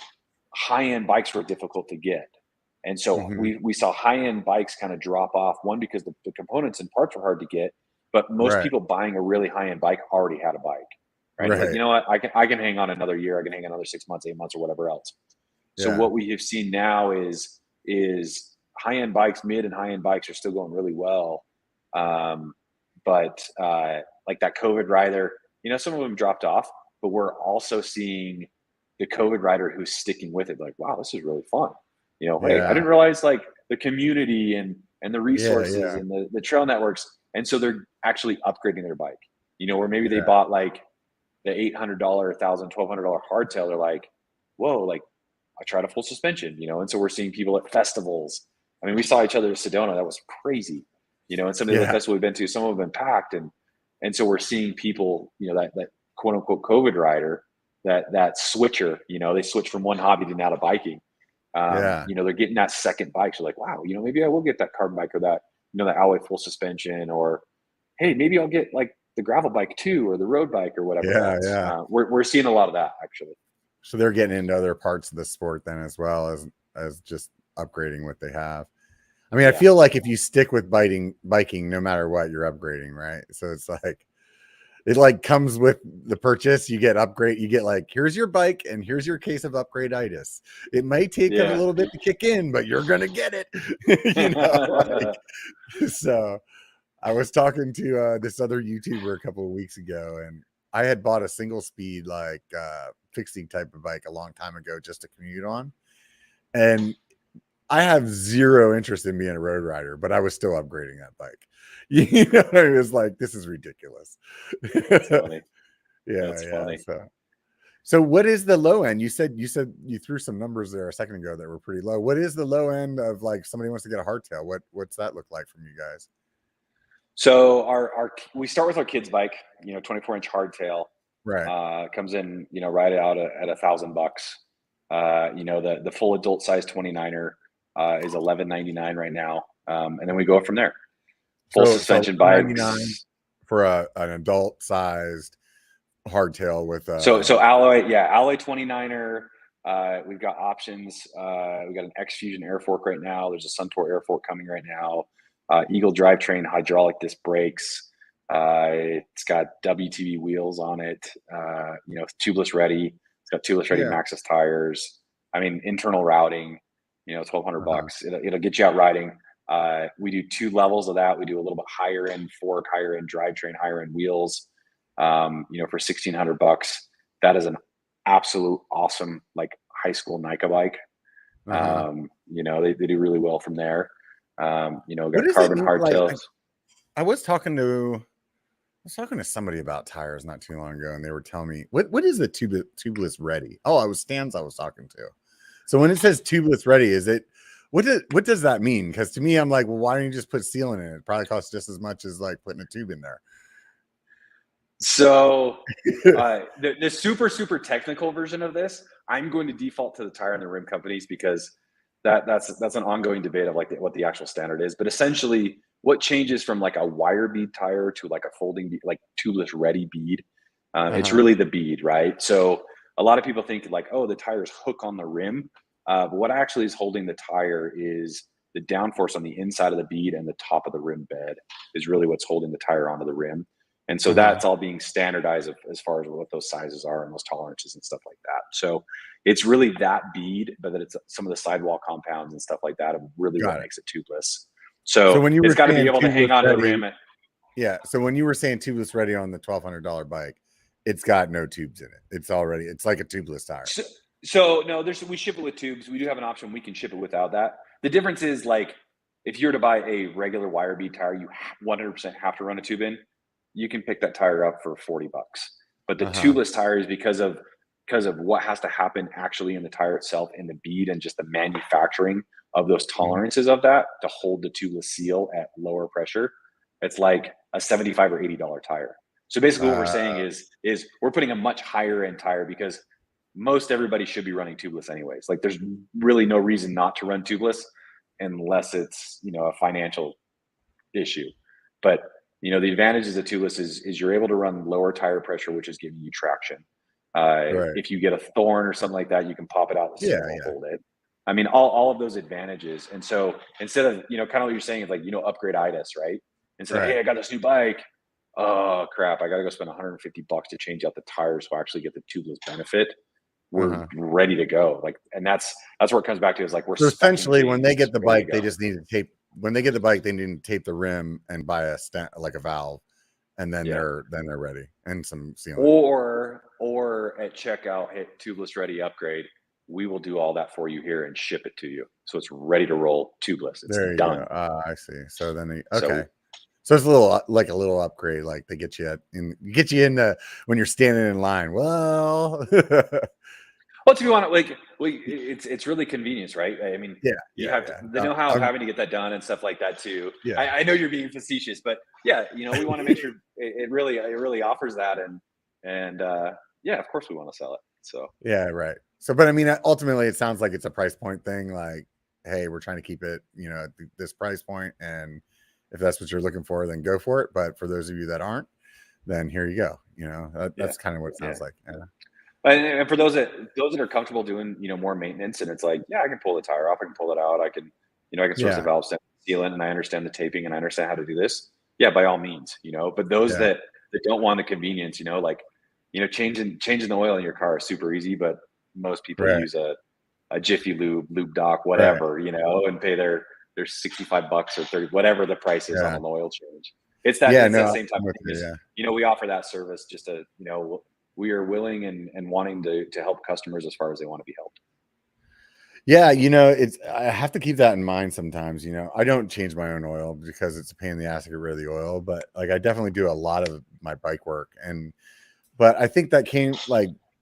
high-end bikes were difficult to get. And so we saw high-end bikes kind of drop off, one, because the components and parts were hard to get, but most people buying a really high-end bike already had a bike, right? Like, you know what, I can hang on another year, I can hang on another 6 months, 8 months, or whatever else. So what we have seen now is high-end bikes, mid and high-end bikes are still going really well. But like that COVID rider, some of them dropped off, but we're also seeing the COVID rider who's sticking with it. Like, wow, this is really fun. Hey, I didn't realize like the community and the resources and the trail networks. And so they're actually upgrading their bike, or maybe they bought like the $800, $1,000, $1,200 hardtail. They're like, whoa, like I tried a full suspension, and so we're seeing people at festivals. I mean, we saw each other at Sedona. That was crazy. And some of the other festivals we've been to, some of them have been packed. And so we're seeing people, that quote unquote COVID rider, that switcher, they switch from one hobby to now to biking. They're getting that second bike. So like, wow, maybe I will get that carbon bike or that, that alloy full suspension, or, hey, maybe I'll get like the gravel bike too, or the road bike or whatever. We're seeing a lot of that actually. So they're getting into other parts of the sport then, as well as just upgrading what they have. I mean, I feel like if you stick with biking, no matter what, you're upgrading, right? So it's like, it like comes with the purchase. You get upgrade. You get like, here's your bike and here's your case of upgrade-itis. It may take a little bit to kick in, but you're going to get it. So I was talking to this other YouTuber a couple of weeks ago, and I had bought a single speed, like fixing type of bike a long time ago just to commute on. And I have zero interest in being a road rider, but I was still upgrading that bike. It was like, this is ridiculous. That's funny. That's funny. So what is the low end? You said you threw some numbers there a second ago that were pretty low. What is the low end of like somebody wants to get a hardtail? What's that look like from you guys? So we start with our kids' bike, 24-inch hardtail. Right. Comes in, right out at $1,000. The full adult size 29er is $1,199 right now, and then we go from there. full suspension bikes. For an adult sized hardtail with so alloy 29er. We've got options. We got an X Fusion air fork right now. There's a Suntour air fork coming right now. Eagle drivetrain, hydraulic disc brakes. It's got WTB wheels on it. Tubeless ready. It's got tubeless ready Maxxis tires. I mean, internal routing. $1,200. It'll get you out riding. We do 2 levels of that. We do a little bit higher end fork, higher end drivetrain, higher end wheels. For $1,600. That is an absolute awesome high school NICA bike. They do really well from there. Got carbon hardtails. I was talking to somebody about tires not too long ago, and they were telling me what is the tubeless ready? Oh, I was Stans I was talking to. So when it says tubeless ready, is it what does that mean? Because to me, I'm like, well, why don't you just put sealant in it? It probably costs just as much as putting a tube in there. So the super technical version of this, I'm going to default to the tire and the rim companies because that's an ongoing debate of what the actual standard is. But essentially, what changes from a wire bead tire to a folding bead, tubeless ready bead? It's really the bead, right? So a lot of people think the tires hook on the rim, but what actually is holding the tire is the downforce on the inside of the bead and the top of the rim bed is really what's holding the tire onto the rim. And so that's all being standardized as far as what those sizes are and those tolerances and stuff like that. So it's really that bead, but that it's some of the sidewall compounds and stuff like that of really what makes it tubeless. So when it's got to be able to hang on to the rim. So when you were saying tubeless ready on the $1,200 bike, it's got no tubes in it. It's like a tubeless tire. So no, we ship it with tubes. We do have an option. We can ship it without that. The difference is if you were to buy a regular wire bead tire, you 100% have to run a tube in. You can pick that tire up for $40. But the tubeless tire is because of what has to happen actually in the tire itself, in the bead, and just the manufacturing of those tolerances of that to hold the tubeless seal at lower pressure. It's like a $75 or $80 tire. So basically what we're saying is we're putting a much higher end tire because most everybody should be running tubeless anyways. There's really no reason not to run tubeless unless it's, a financial issue. But the advantages of tubeless is you're able to run lower tire pressure, which is giving you traction. If you get a thorn or something like that, you can pop it out and hold it. I mean, all of those advantages. And so instead of, kind of what you're saying is upgrade itis, right? Instead of, hey, I got this new bike. Oh crap, I got to go spend $150 to change out the tires so I actually get the tubeless benefit. We're ready to go. And that's where it comes back to is we're so essentially when they get the bike, they just need to tape. When they get the bike, they need to tape the rim and buy a valve, and then they're ready and some sealant. Or at checkout, hit tubeless ready upgrade. We will do all that for you here and ship it to you, so it's ready to roll tubeless. It's done. I see. So then so it's a little upgrade. They get you in when you're standing in line. Well. Well, to be honest, it's really convenience, right? I mean, you have the know-how of having to get that done and stuff like that too. Yeah. I know you're being facetious, but we want to make sure it really offers that, and of course we want to sell it. So right. So, but I mean, ultimately, it sounds like it's a price point thing. Hey, we're trying to keep it, at this price point, and if that's what you're looking for, then go for it. But for those of you that aren't, then here you go. That's kind of what it sounds like. Yeah. And for those that are comfortable doing, more maintenance, and it's I can pull the tire off, I can pull it out, I can source the valve sealant, and I understand the taping, and I understand how to do this. Yeah, by all means, But those that don't want the convenience, changing the oil in your car is super easy, but most people use a Jiffy Lube Doc, whatever, and pay their $65 or $30, whatever the price is on an oil change. It's that same time. We offer that service just to, we are willing and wanting to help customers as far as they want to be helped. Yeah, I have to keep that in mind sometimes. I don't change my own oil because it's a pain in the ass to get rid of the oil, but I definitely do a lot of my bike work. But I think that came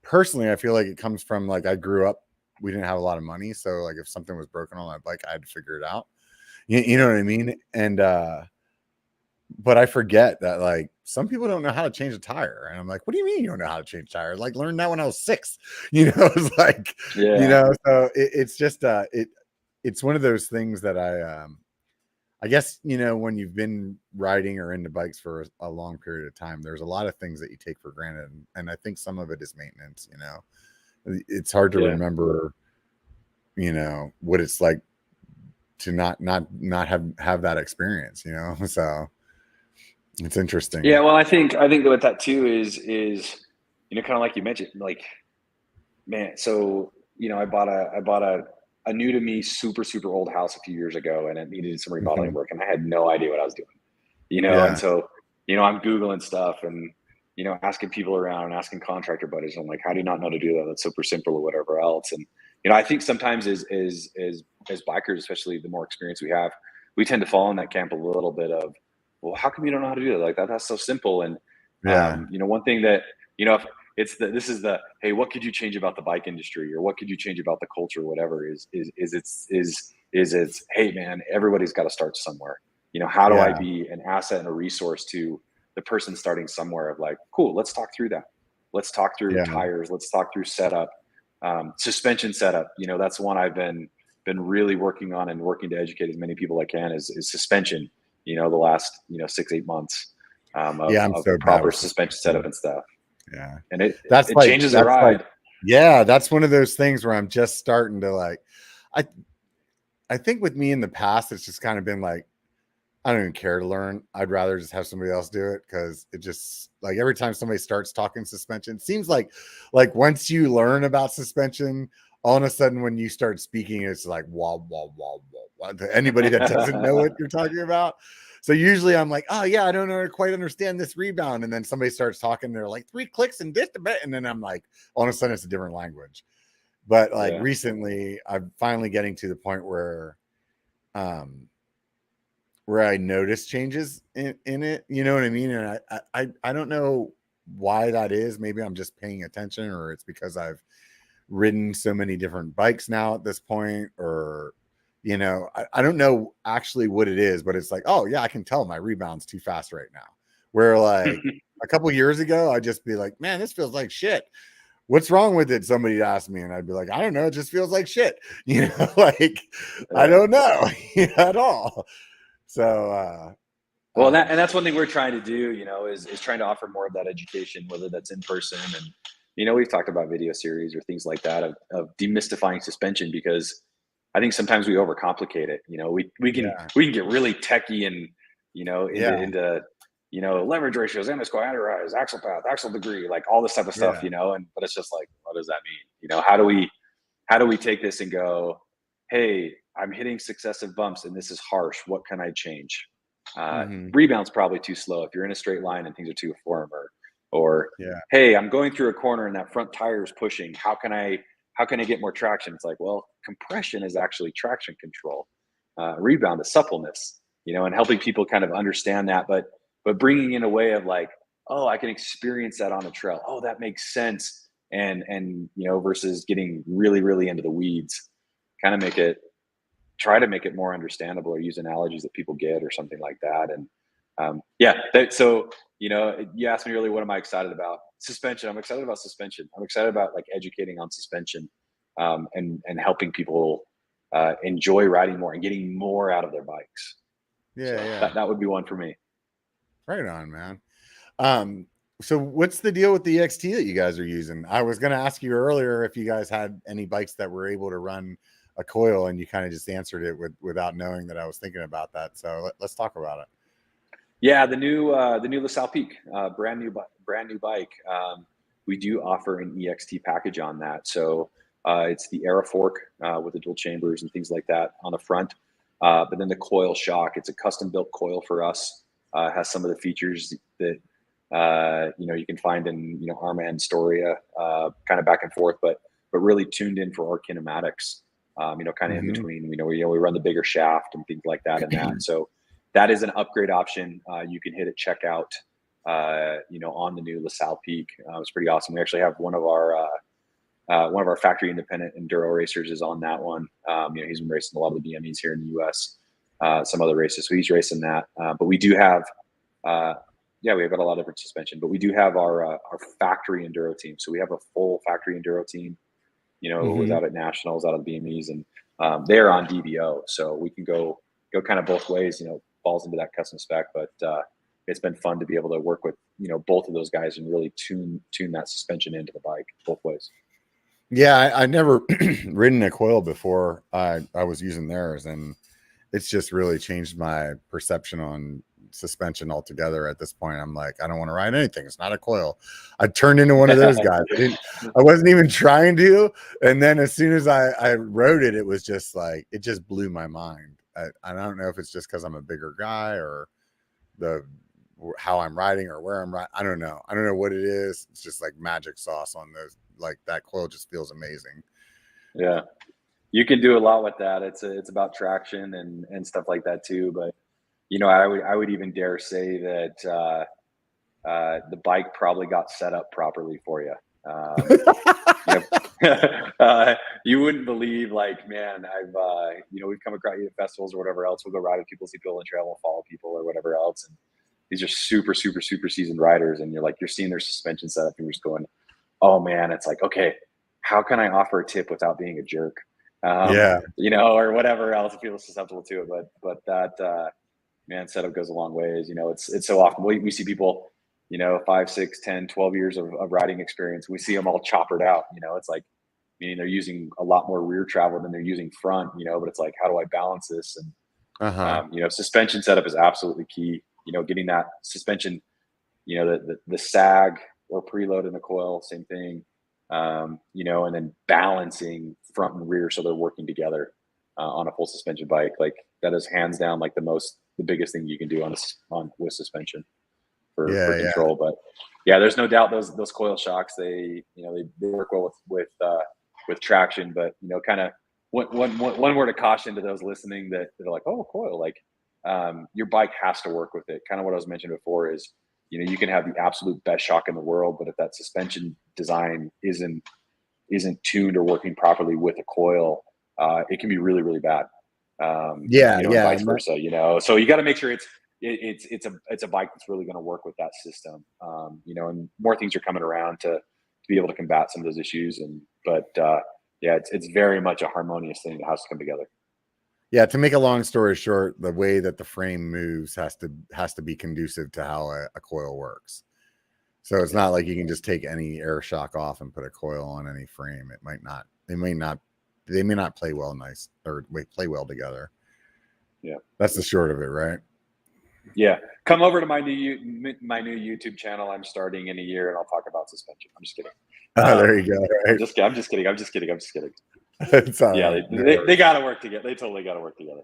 personally, I feel like it comes from I grew up, we didn't have a lot of money. So if something was broken on my bike, I had to figure it out. You know what I mean? And, but I forget that some people don't know how to change a tire. And I'm like, what do you mean you don't know how to change tires? Learned that when I was 6, it's so it's just, it's one of those things that I guess, when you've been riding or into bikes for a long period of time, there's a lot of things that you take for granted. And I think some of it is maintenance, it's hard to remember, what it's like to not have that experience, so it's interesting. Yeah. Well, I think with that too is, kind of like you mentioned, like, man, so, I bought a new to me super old house a few years ago, and it needed some remodeling work, and I had no idea what I was doing, and so, I'm Googling stuff and, asking people around and asking contractor buddies. I'm like, how do you not know to do that? That's super simple or whatever else. And, I think sometimes as bikers, especially the more experience we have, we tend to fall in that camp a little bit of, well, how come you don't know how to do that? Like that's so simple. And, one thing that, if this is the, hey, what could you change about the bike industry, or what could you change about the culture, or whatever is it's, hey man, everybody's got to start somewhere. How do I be an asset and a resource to the person starting somewhere of like, cool, let's talk through that. Let's talk through tires. Let's talk through setup, suspension setup. That's one I've been really working on and working to educate as many people I can is suspension, the last, 6-8 months of so proper suspension setup and stuff. Yeah. And it like, changes the ride. That's one of those things where I'm just starting to like, I think with me in the past, it's just kind of been like, I don't even care to learn. I'd rather just have somebody else do it. Cause it just like every time somebody starts talking suspension, it seems like once you learn about suspension, all of a sudden when you start speaking, it's like, wah, wah, wah, wah, wah, to anybody that doesn't know what you're talking about. So usually I'm like, oh yeah, I don't quite understand this rebound. And then somebody starts talking, they're like 3 clicks and this a bit. And then I'm like, all of a sudden it's a different language. But like recently I'm finally getting to the point where I notice changes in it. You know what I mean? And I don't know why that is. Maybe I'm just paying attention, or it's because I've ridden so many different bikes now at this point, or I don't know actually what it is, but it's like, oh yeah, I can tell my rebound's too fast right now. Where like a couple years ago, I'd just be like, man, this feels like shit. What's wrong with it? Somebody asked me, and I'd be like, I don't know. It just feels like shit. I don't know at all. So, well, and that's one thing we're trying to do, is trying to offer more of that education, whether that's in person. And, we've talked about video series or things like that of demystifying suspension, because I think sometimes we overcomplicate it. We can get really techie and, into leverage ratios, M-square, anti-rise, axle path, axle degree, like all this type of stuff, but it's just like, what does that mean? How do we take this and go, hey, I'm hitting successive bumps and this is harsh. What can I change? Rebound's probably too slow if you're in a straight line and things are too firm, or hey, I'm going through a corner and that front tire is pushing. How can I get more traction? It's like, well, compression is actually traction control. Rebound is suppleness, and helping people kind of understand that, but bringing in a way of like, oh, I can experience that on a trail. Oh, that makes sense. And versus getting really, really into the weeds, kind of try to make it more understandable, or use analogies that people get or something like that. And so, you asked me earlier, what am I excited about? Suspension. I'm excited about suspension. I'm excited about like educating on suspension, and helping people enjoy riding more and getting more out of their bikes. That would be one for me. Right on, man. So what's the deal with the EXT that you guys are using? I was going to ask you earlier if you guys had any bikes that were able to run a coil, and you kind of just answered it without knowing that I was thinking about that. So let's talk about it. Yeah, the new LaSalle Peak, brand new bike. We do offer an EXT package on that. So it's the Era fork with the dual chambers and things like that on the front. But then the coil shock, it's a custom built coil for us. Has some of the features that you can find in Arma and Storia, kind of back and forth, but really tuned in for our kinematics. Kind of in between. We run the bigger shaft and things like that in that. So that is an upgrade option. You can hit at checkout, on the new LaSalle Peak. It's pretty awesome. We actually have one of our factory independent enduro racers is on that one. He's been racing a lot of the BMEs here in the US, some other races. So he's racing that. But we do have, we've got a lot of different suspension, but we do have our factory enduro team. So we have a full factory enduro team, was out at nationals, out of the BMEs, and they're on DBO. So we can go go kind of both ways, falls into that custom spec, but it's been fun to be able to work with, both of those guys and really tune that suspension into the bike both ways. Yeah, I never ridden a coil before I was using theirs, and it's just really changed my perception on suspension altogether. At this point, I'm like, I don't want to ride anything. It's not a coil. I turned into one of those guys. I wasn't even trying to. And then as soon as I rode it, it was just like, it just blew my mind. I don't know if it's just because I'm a bigger guy or how I'm riding or where I'm riding. I don't know what it is. It's just like magic sauce on those. Like that coil just feels amazing. Yeah. You can do a lot with that. It's about traction and stuff like that too. But, I would even dare say that the bike probably got set up properly for you. You wouldn't believe, like, man, I've, we've come across festivals or whatever else. We'll go ride with people, see people in trail, we'll follow people or whatever else. And these are super, super, super seasoned riders. And you're seeing their suspension setup and you're just going, oh man, it's like, okay, how can I offer a tip without being a jerk? Or whatever else if people are susceptible to it. But that, man, setup goes a long ways. It's so often we see people, 5, 6, 10, 12 years of riding experience. We see them all choppered out. It's like, meaning they're using a lot more rear travel than they're using front, but it's like, how do I balance this? And, suspension setup is absolutely key, getting that suspension, the sag or preload in the coil, same thing, and then balancing front and rear so they're working together on a full suspension bike. Like that is hands down like the biggest thing you can do with suspension for control. But yeah, there's no doubt those coil shocks, they work well with traction, but kind of one word of caution to those listening that are like, oh, coil, like your bike has to work with it. Kind of what I was mentioning before is, you can have the absolute best shock in the world, but if that suspension design isn't tuned or working properly with a coil, it can be really, really bad. Vice versa, So you got to make sure it's a bike that's really going to work with that system. And more things are coming around to be able to combat some of those issues. But it's very much a harmonious thing that has to come together. Yeah, to make a long story short, the way that the frame moves has to be conducive to how a coil works. So it's not like you can just take any air shock off and put a coil on any frame. It might not. They may not play well play well together. Yeah, that's the short of it, right? Yeah, come over to my new YouTube channel. I'm starting in a year, and I'll talk about suspension. I'm just kidding. There you go. Right? I'm just kidding. It's all right. They got to work together. They totally got to work together.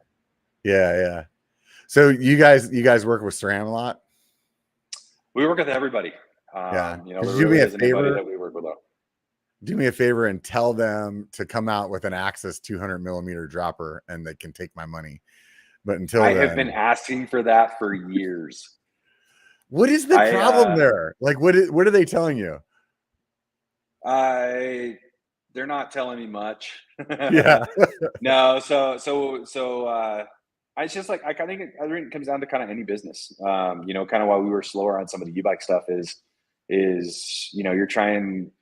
Yeah. So you guys work with SRAM a lot? We work with everybody. Do me a favor that we work with. Do me a favor and tell them to come out with an Axis 200 millimeter dropper, and they can take my money. But until I have been asking for that for years. What is the problem there? Like, what are they telling you? They're not telling me much. Yeah. No. So it's just like, I think it comes down to kind of any business. Kind of why we were slower on some of the e-bike stuff is you're trying.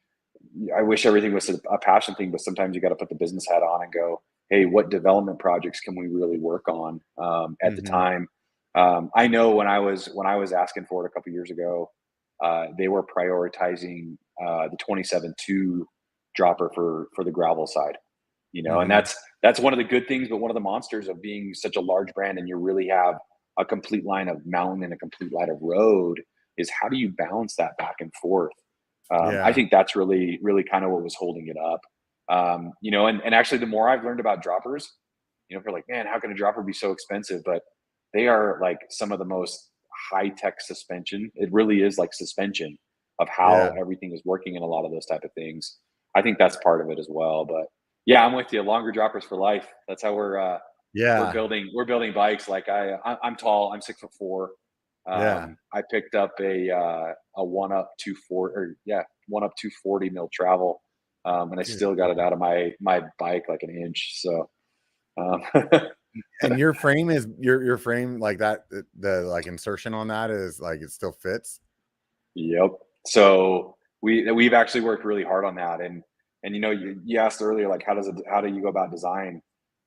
I wish everything was a passion thing, but sometimes you got to put the business hat on and go, hey, what development projects can we really work on at the time? I know when I was asking for it a couple of years ago, they were prioritizing the 27.2 dropper for the gravel side, and that's one of the good things, but one of the monsters of being such a large brand and you really have a complete line of mountain and a complete line of road is how do you balance that back and forth? I think that's really, really kind of what was holding it up. And actually the more I've learned about droppers, we're like, man, how can a dropper be so expensive? But they are like some of the most high-tech suspension. It really is like suspension of how everything is working in a lot of those type of things. I think that's part of it as well. But yeah, I'm with you. Longer droppers for life. That's how we're building bikes. Like I'm tall. I'm 6'4". I picked up a 1UP 240 mil travel. And I still got it out of my bike like an inch. So, and your frame is your frame like that. The like insertion on that is like it still fits. Yep. So we've actually worked really hard on that. And you asked earlier, like how do you go about design?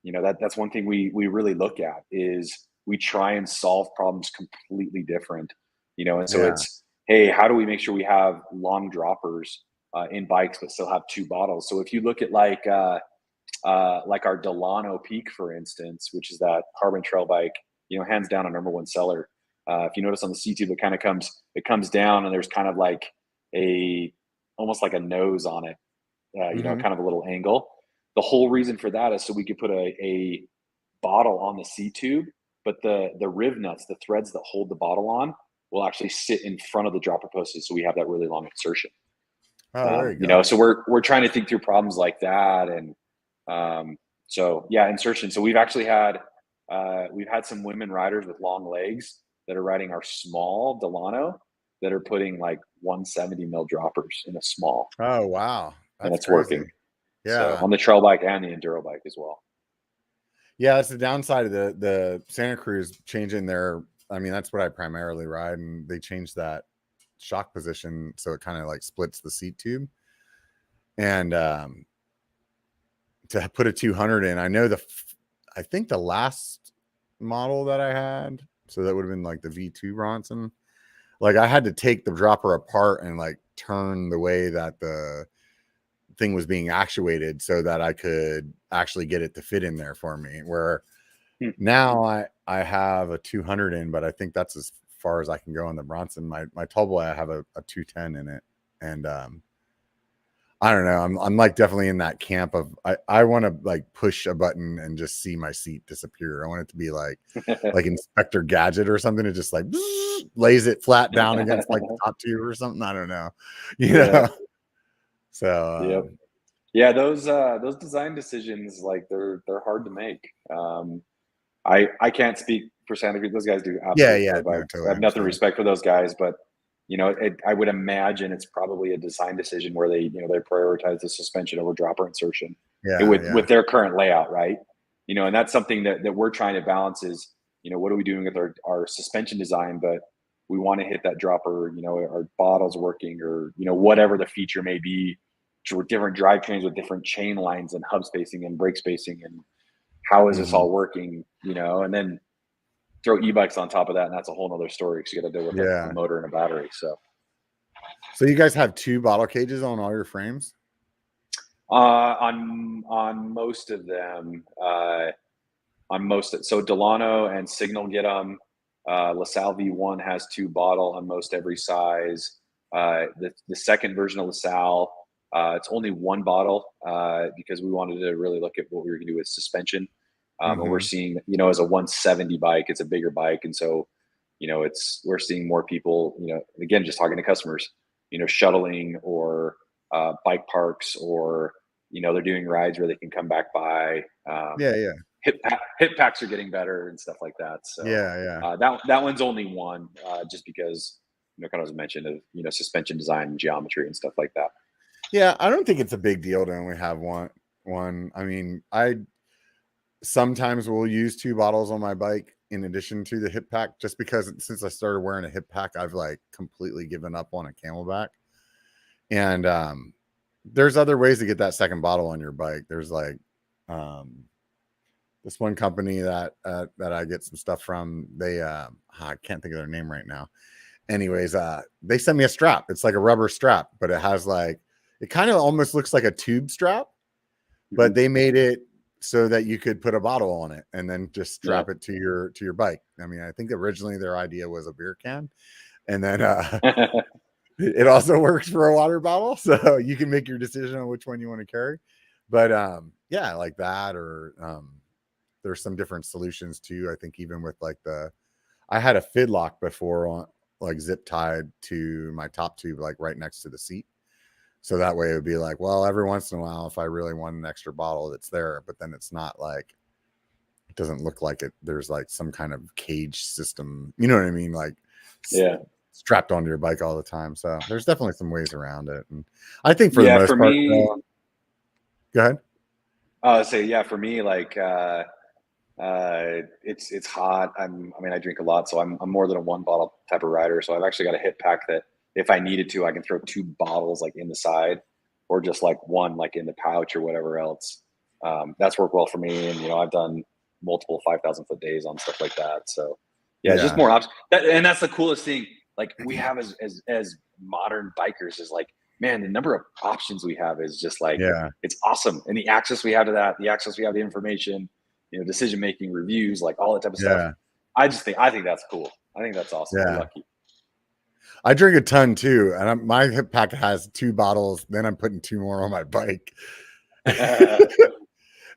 that's one thing we really look at is we try and solve problems completely different, and so Yeah. it's, hey, how do we make sure we have long droppers in bikes but still have two bottles? So if you look at like our Delano Peak, for instance, which is that carbon trail bike, hands down a number one seller. If you notice on the C tube, it comes down and there's kind of like almost like a nose on it, kind of a little angle. The whole reason for that is so we could put a bottle on the C tube, but the riv nuts, the threads that hold the bottle on, will actually sit in front of the dropper posts, so we have that really long insertion. Oh, there you go. So we're trying to think through problems like that, and so yeah, insertion. So we've actually had some women riders with long legs that are riding our small Delano that are putting like 170 mil droppers in a small. Oh, wow. And it's crazy. working. Yeah. So on the trail bike and the enduro bike as well. Yeah, that's the downside of the Santa Cruz changing their, I mean, that's what I primarily ride, and they changed that shock position so it kind of like splits the seat tube. And to put a 200 in, I think the last model that I had, so that would have been like the V2 Bronson, like I had to take the dropper apart and like turn the way that the thing was being actuated so that I could actually get it to fit in there for me. Where now I have a 200 in, but I think that's as far as I can go on the Bronson. My tall boy, I have a 210 in it, and I don't know. I'm like definitely in that camp of I want to like push a button and just see my seat disappear. I want it to be like Inspector Gadget or something. It just like lays it flat down against like the top tube or something. I don't know. You know. So yeah, those design decisions, like they're hard to make. I can't speak for Santa Cruz. Those guys do absolutely. No, I have nothing respect for those guys, but I would imagine it's probably a design decision where they prioritize the suspension over dropper insertion. With their current layout, right? And that's something that we're trying to balance is, what are we doing with our suspension design, but we want to hit that dropper, our bottles working, or, whatever the feature may be, different drivetrains with different chain lines and hub spacing and brake spacing, and how is this all working, and then throw e-bikes on top of that, and that's a whole nother story, because you got to deal with a motor and a battery. So you guys have 2 bottle cages on all your frames? On most of them, so Delano and Signal get them. LaSalle V1 has 2 bottle on most every size. The second version of LaSalle, it's only 1 bottle, because we wanted to really look at what we were going to do with suspension. And we're seeing, as a 170 bike, it's a bigger bike. And so, we're seeing more people, again, just talking to customers, shuttling or bike parks, or, they're doing rides where they can come back by. Hip packs are getting better and stuff like that. So that one's only 1, just because, kind of as mentioned, of, suspension design and geometry and stuff like that. Yeah, I don't think it's a big deal to only have one. I mean, I sometimes will use 2 bottles on my bike in addition to the hip pack, just because since I started wearing a hip pack, I've like completely given up on a Camelback. And there's other ways to get that second bottle on your bike. There's like this one company that I get some stuff from. They I can't think of their name right now. Anyways, they sent me a strap. It's like a rubber strap, but it has like, it kind of almost looks like a tube strap, but they made it so that you could put a bottle on it and then just strap it to your bike. I mean, I think originally their idea was a beer can, and then it also works for a water bottle, so you can make your decision on which one you want to carry. But yeah, like that, or there's some different solutions too. I think even with like I had a fid lock before on like zip tied to my top tube, like right next to the seat. So that way it would be like, well, every once in a while, if I really want an extra bottle, it's there, but then it's not like, it doesn't look like there's like some kind of cage system, you know what I mean? Like strapped onto your bike all the time. So there's definitely some ways around it. And I think for the most part, go ahead. I'll say, for me, like, it's hot. I drink a lot, so I'm more than a 1 bottle type of rider. So I've actually got a hip pack that, if I needed to, I can throw 2 bottles like in the side, or just like 1 like in the pouch or whatever else. that's worked well for me. And, I've done multiple 5,000 foot days on stuff like that. So it's just more options. And that's the coolest thing. Like we have as modern bikers is like, man, the number of options we have is just like, it's awesome. And the access we have to that, the access we have to information, decision-making, reviews, like all that type of stuff. I think that's cool. I think that's awesome. We're lucky. I drink a ton too. And my hip pack has 2 bottles. Then I'm putting 2 more on my bike.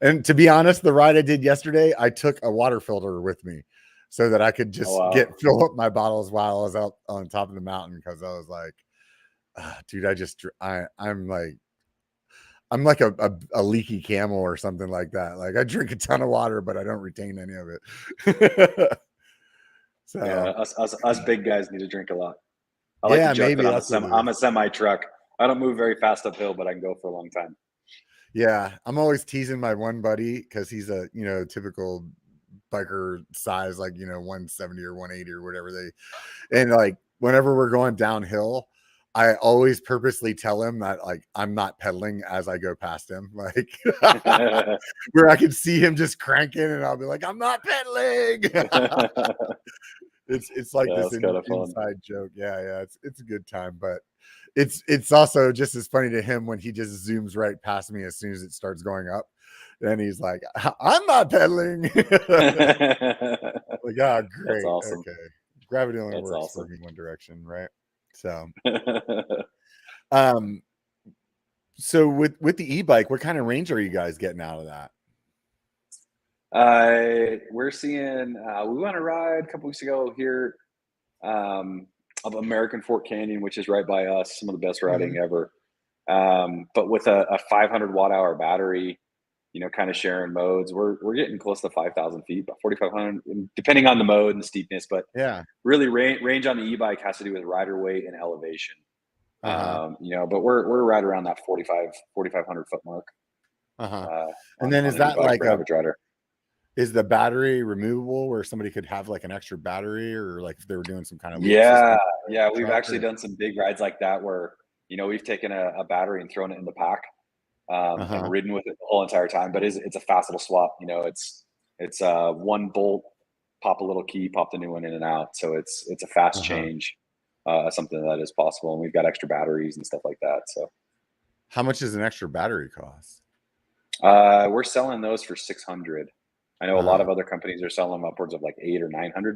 And to be honest, the ride I did yesterday, I took a water filter with me so that I could just fill up my bottles while I was out on top of the mountain. Cause I was like, dude, I'm like a leaky camel or something like that. Like I drink a ton of water, but I don't retain any of it. So us big guys need to drink a lot. I like to joke that I'm a semi truck. I don't move very fast uphill, but I can go for a long time. Yeah, I'm always teasing my one buddy because he's a typical biker size, like 170 or 180 or whatever and like whenever we're going downhill, I always purposely tell him that like I'm not pedaling as I go past him, like where I can see him just cranking, and I'll be like, I'm not pedaling. It's like this inside joke. Yeah, it's a good time, but it's also just as funny to him when he just zooms right past me as soon as it starts going up. Then he's like, I'm not pedaling. Like, great. That's awesome. Okay. Gravity only works for me one direction, right? So, so with the e-bike, what kind of range are you guys getting out of that? We're seeing, we went on a ride a couple weeks ago here, of American Fork Canyon, which is right by us, some of the best riding ever. But with a 500 watt hour battery, kind of sharing modes, we're getting close to 5,000 feet, about 4,500, depending on the mode and the steepness. But really range on the e-bike has to do with rider weight and elevation. But we're right around that 4,500 foot mark. And then is that like a rider? Is the battery removable where somebody could have like an extra battery, or like if they were doing some kind of we've actually done some big rides like that where we've taken a battery and thrown it in the pack and ridden with it the whole entire time. But it's a fast little swap. It's one bolt, pop a little key, pop the new one in and out. So it's a fast change, something that is possible, and we've got extra batteries and stuff like that. So how much does an extra battery cost? We're selling those for $600. I know a lot of other companies are selling them upwards of like $800 or $900.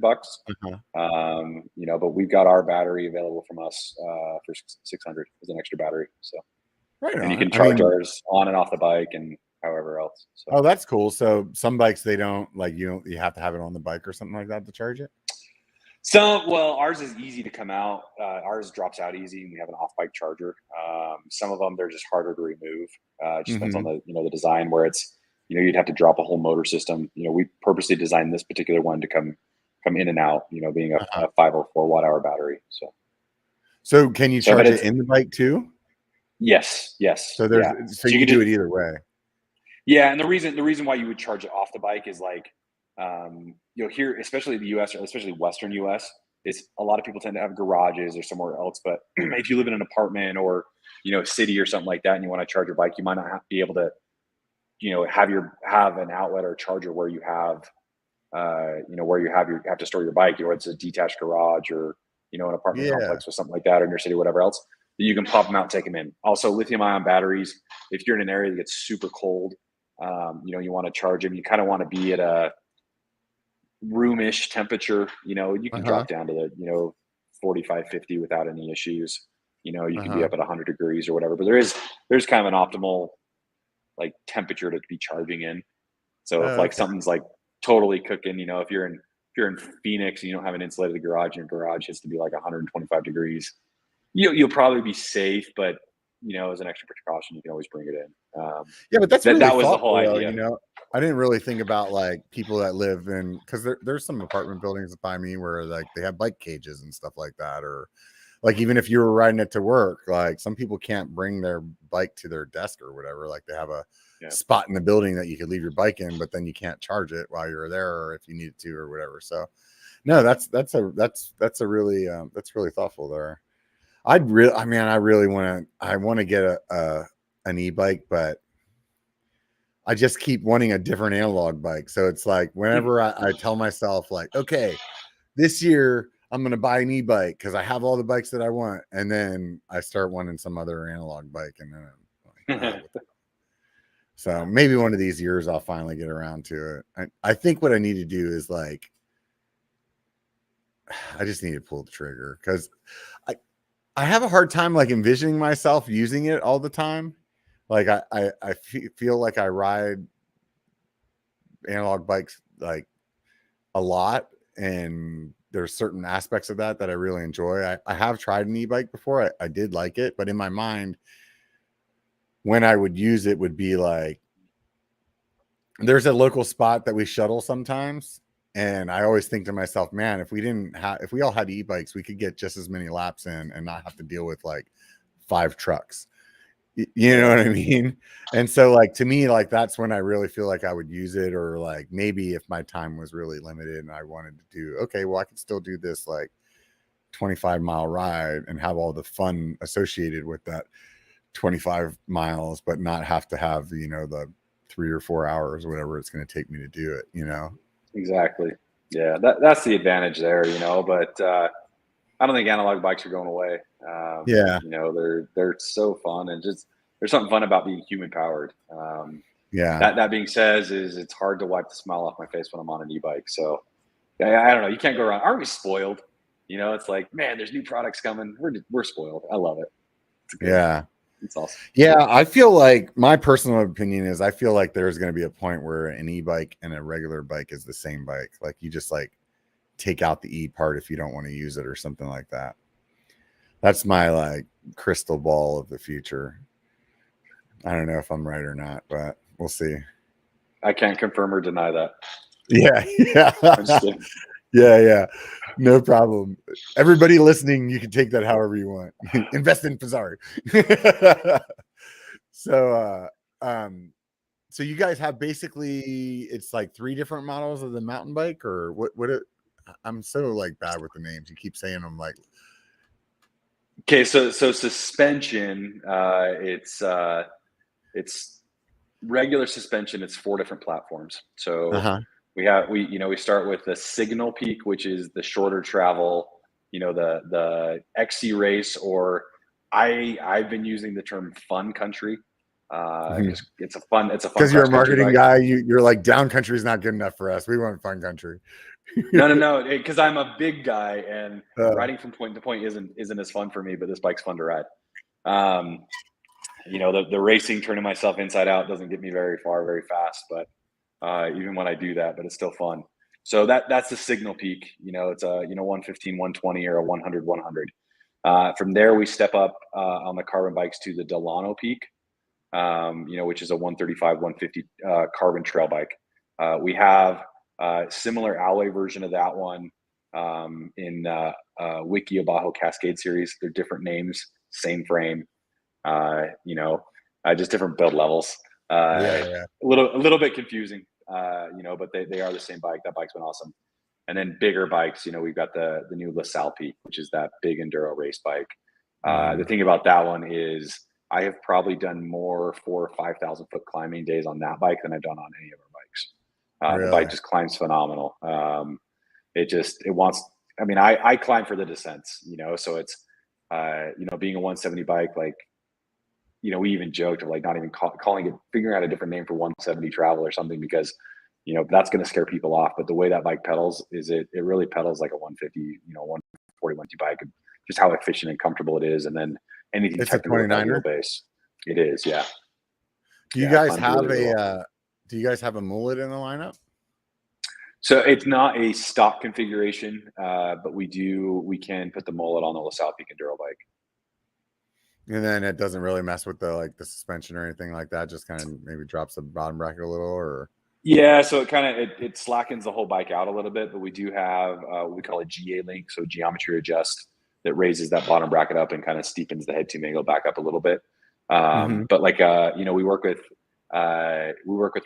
But we've got our battery available from us for $600 as an extra battery. So, and you can charge ours on and off the bike and however else. So. Oh, that's cool. So some bikes they don't like you have to have it on the bike or something like that to charge it. Ours is easy to come out. Ours drops out easy, and we have an off-bike charger. Some of them they're just harder to remove. It just depends on the design where it's. You'd have to drop a whole motor system. We purposely designed this particular one to come in and out, being a 504 watt hour battery. So can you charge it in the bike too? Yes. So you can do it either way. Yeah. And the reason why you would charge it off the bike is like, here, especially the US, or especially Western US, is a lot of people tend to have garages or somewhere else. But if you live in an apartment or, a city or something like that, and you want to charge your bike, you might not be able to, have an outlet or charger where you have, where you have to store your bike, or it's a detached garage or, an apartment complex or something like that, or in your city, whatever else, that you can pop them out and take them in. Also, lithium ion batteries, if you're in an area that gets super cold, you want to charge them, you kind of want to be at a roomish temperature, you can drop down to the, 45, 50 without any issues. You can be up at 100 degrees or whatever, but there's kind of an optimal like temperature to be charging in. So if like something's like totally cooking, if you're in Phoenix and you don't have an insulated garage, and your garage has to be like 125 degrees, you'll probably be safe, but as an extra precaution, you can always bring it in. But that was the whole idea. I didn't really think about like people that live in, because there's some apartment buildings by me where like they have bike cages and stuff like that, or like even if you were riding it to work, like some people can't bring their bike to their desk or whatever. Like they have a spot in the building that you could leave your bike in, but then you can't charge it while you're there, or if you need it to, or whatever. So no, that's really thoughtful there. I really want to get an e-bike, but I just keep wanting a different analog bike. So it's like whenever I tell myself like, okay, this year I'm going to buy an e-bike because I have all the bikes that I want. And then I start wanting some other analog bike. And then I'm like, so maybe one of these years I'll finally get around to it. I think what I need to do is like, I just need to pull the trigger because I have a hard time like envisioning myself using it all the time. Like I feel like I ride analog bikes like a lot, and there's certain aspects of that I really enjoy. I have tried an e-bike before. I did like it, but in my mind, when I would use it would be like, there's a local spot that we shuttle sometimes. And I always think to myself, man, if we all had e-bikes, we could get just as many laps in and not have to deal with like 5 trucks. You know what I mean? And so like, to me, like, that's when I really feel like I would use it. Or like, maybe if my time was really limited and I wanted to do, okay, well, I could still do this like 25-mile ride and have all the fun associated with that 25 miles, but not have to have, the 3 or 4 hours, whatever it's going to take me to do it, Exactly. Yeah. That's the advantage there, but, I don't think analog bikes are going away. Yeah. They're so fun, and just there's something fun about being human powered. Yeah. That being said, it's hard to wipe the smile off my face when I'm on an e-bike. So I don't know. You can't go around. Aren't we spoiled? It's like, man, there's new products coming. We're spoiled. I love it. Yeah. It's awesome. Yeah. I feel like, my personal opinion is, I feel like there's going to be a point where an e-bike and a regular bike is the same bike. Like, you just like take out the e part if you don't want to use it or something like that. That's my like crystal ball of the future. I don't know if I'm right or not, but we'll see. I can't confirm or deny that. Yeah. Yeah. No problem. Everybody listening, you can take that however you want. Invest in Fezzari. So you guys have basically, it's like 3 different models of the mountain bike, or what I'm so like bad with the names. You keep saying them like. Okay, so suspension, it's regular suspension. It's 4 different platforms. So we start with the Signal Peak, which is the shorter travel. The XC Race, or I've been using the term Fun Country. It's a fun. Because you're a marketing guy, you're like, down country is not good enough for us. We want Fun Country. No. Because I'm a big guy, and riding from point to point isn't as fun for me. But this bike's fun to ride. The racing, turning myself inside out, doesn't get me very far, very fast. But even when I do that, but it's still fun. So that's the Signal Peak. It's a 115, 120, or a 100, 100. From there, we step up on the carbon bikes to the Delano Peak. Which is a 135, 150 carbon trail bike. We have a similar alloy version of that one in B1KER Bar Cascade series. They're different names, same frame, just different build levels. A little bit confusing, but they are the same bike. That bike's been awesome. And then bigger bikes, we've got the new LaSalle Peak, which is that big enduro race bike. The thing about that one is, I have probably done more 4,000 or 5,000 foot climbing days on that bike than I've done on any of our bikes. Really? The bike just climbs phenomenal. I climb for the descents, so it's, being a 170 bike, like, we even joked of like not even calling it, figuring out a different name for 170 travel or something, because, that's going to scare people off. But the way that bike pedals is it really pedals like a 150, 140, 150 bike, just how efficient and comfortable it is. And then anything it's technical with that wheelbase. It is, yeah. Do you guys have do you guys have a mullet in the lineup? So it's not a stock configuration, but we can put the mullet on the LaSalle Peak Enduro bike. And then it doesn't really mess with the suspension or anything like that. Just kind of maybe drops the bottom bracket a little, or. Yeah, so it kind of it slackens the whole bike out a little bit, but we do have what we call a GA link, so geometry adjust, that raises that bottom bracket up and kind of steepens the head tube angle back up a little bit. But like we work with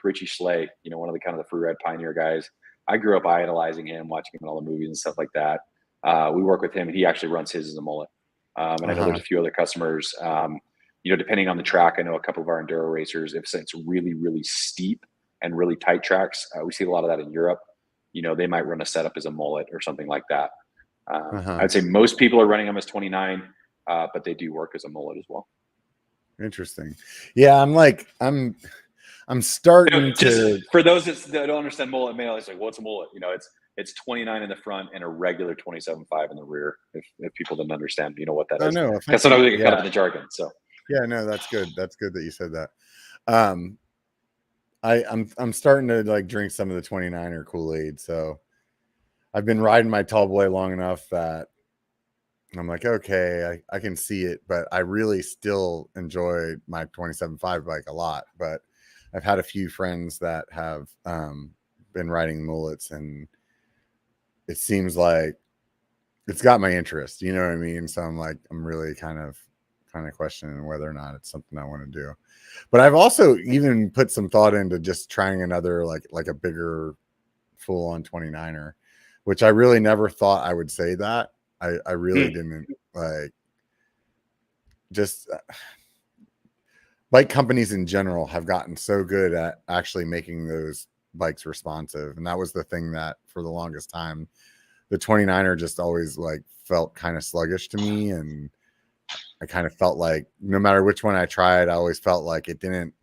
Richie Schley, one of the kind of the free ride pioneer guys. I grew up idolizing him, watching him in all the movies and stuff like that. We work with him, and he actually runs his as a mullet. And I know there's a few other customers. depending on the track, I know a couple of our enduro racers, if it's really, really steep and really tight tracks, we see a lot of that in Europe. They might run a setup as a mullet or something like that. I'd say most people are running them as 29, but they do work as a mullet as well. Interesting. Yeah, I'm starting to. For those that don't understand mullet, man, it's like, what's a mullet? It's 29 in the front and a regular 27.5 in the rear. If people didn't understand, what that is. No, that's what I get caught up in the jargon. So yeah, no, that's good. That's good that you said that. I'm starting to like drink some of the 29er Kool-Aid. So I've been riding my tall boy long enough that I'm like, okay, I can see it, but I really still enjoy my 27.5 bike a lot. But I've had a few friends that have been riding mullets, and it seems like it's got my interest. You know what I mean? So I'm really kind of questioning whether or not it's something I want to do. But I've also even put some thought into just trying another like a bigger full-on 29er, which I really never thought I would say that. I really didn't just bike companies in general have gotten so good at actually making those bikes responsive. And that was the thing that for the longest time, the 29er just always felt kind of sluggish to me. And I kind of felt like no matter which one I tried, I always felt like it didn't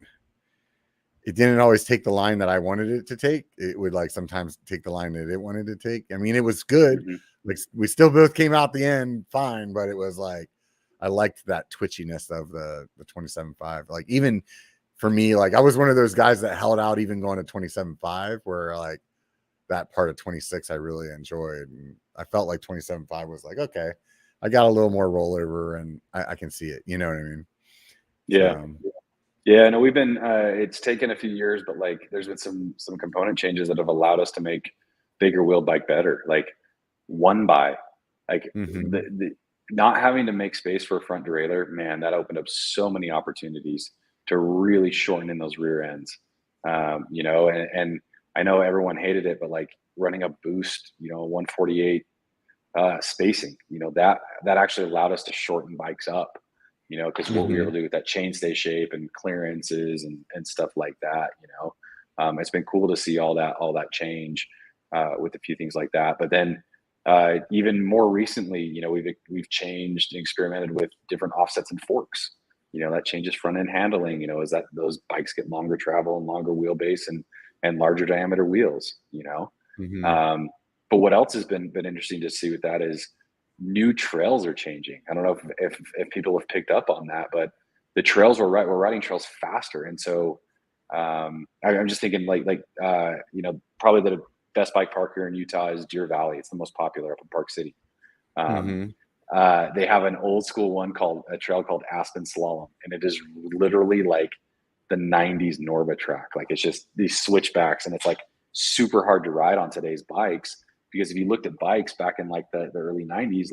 always take the line that I wanted it to take. It would sometimes take the line that it wanted to take. I mean, it was good. We still both came out the end fine, but it was I liked that twitchiness of the 27.5. Even for me, I was one of those guys that held out even going to 27.5, where that part of 26 I really enjoyed. And I felt like 27.5 was okay, I got a little more rollover and I can see it. You know what I mean? Yeah. Yeah, no, we've been, it's taken a few years, but there's been some component changes that have allowed us to make bigger wheel bike better. One by, the not having to make space for a front derailleur, man, that opened up so many opportunities to really shorten in those rear ends. And I know everyone hated it, but running a boost, 148 spacing, that actually allowed us to shorten bikes up, because what we were able to do with that chainstay shape and clearances and stuff like that, it's been cool to see all that change with a few things like that. But then even more recently, we've changed and experimented with different offsets and forks. That changes front end handling. Is that those bikes get longer travel and longer wheelbase and larger diameter wheels. But what else has been interesting to see with that is new trails are changing. I don't know if people have picked up on that, but the trails we're riding trails faster, and so I'm just thinking probably the best bike park here in Utah is Deer Valley. It's the most popular up in Park City. They have an old school one a trail called Aspen Slalom, and it is literally the 90s Norba track. It's just these switchbacks, and it's super hard to ride on today's bikes, because if you looked at bikes back in the early 90s,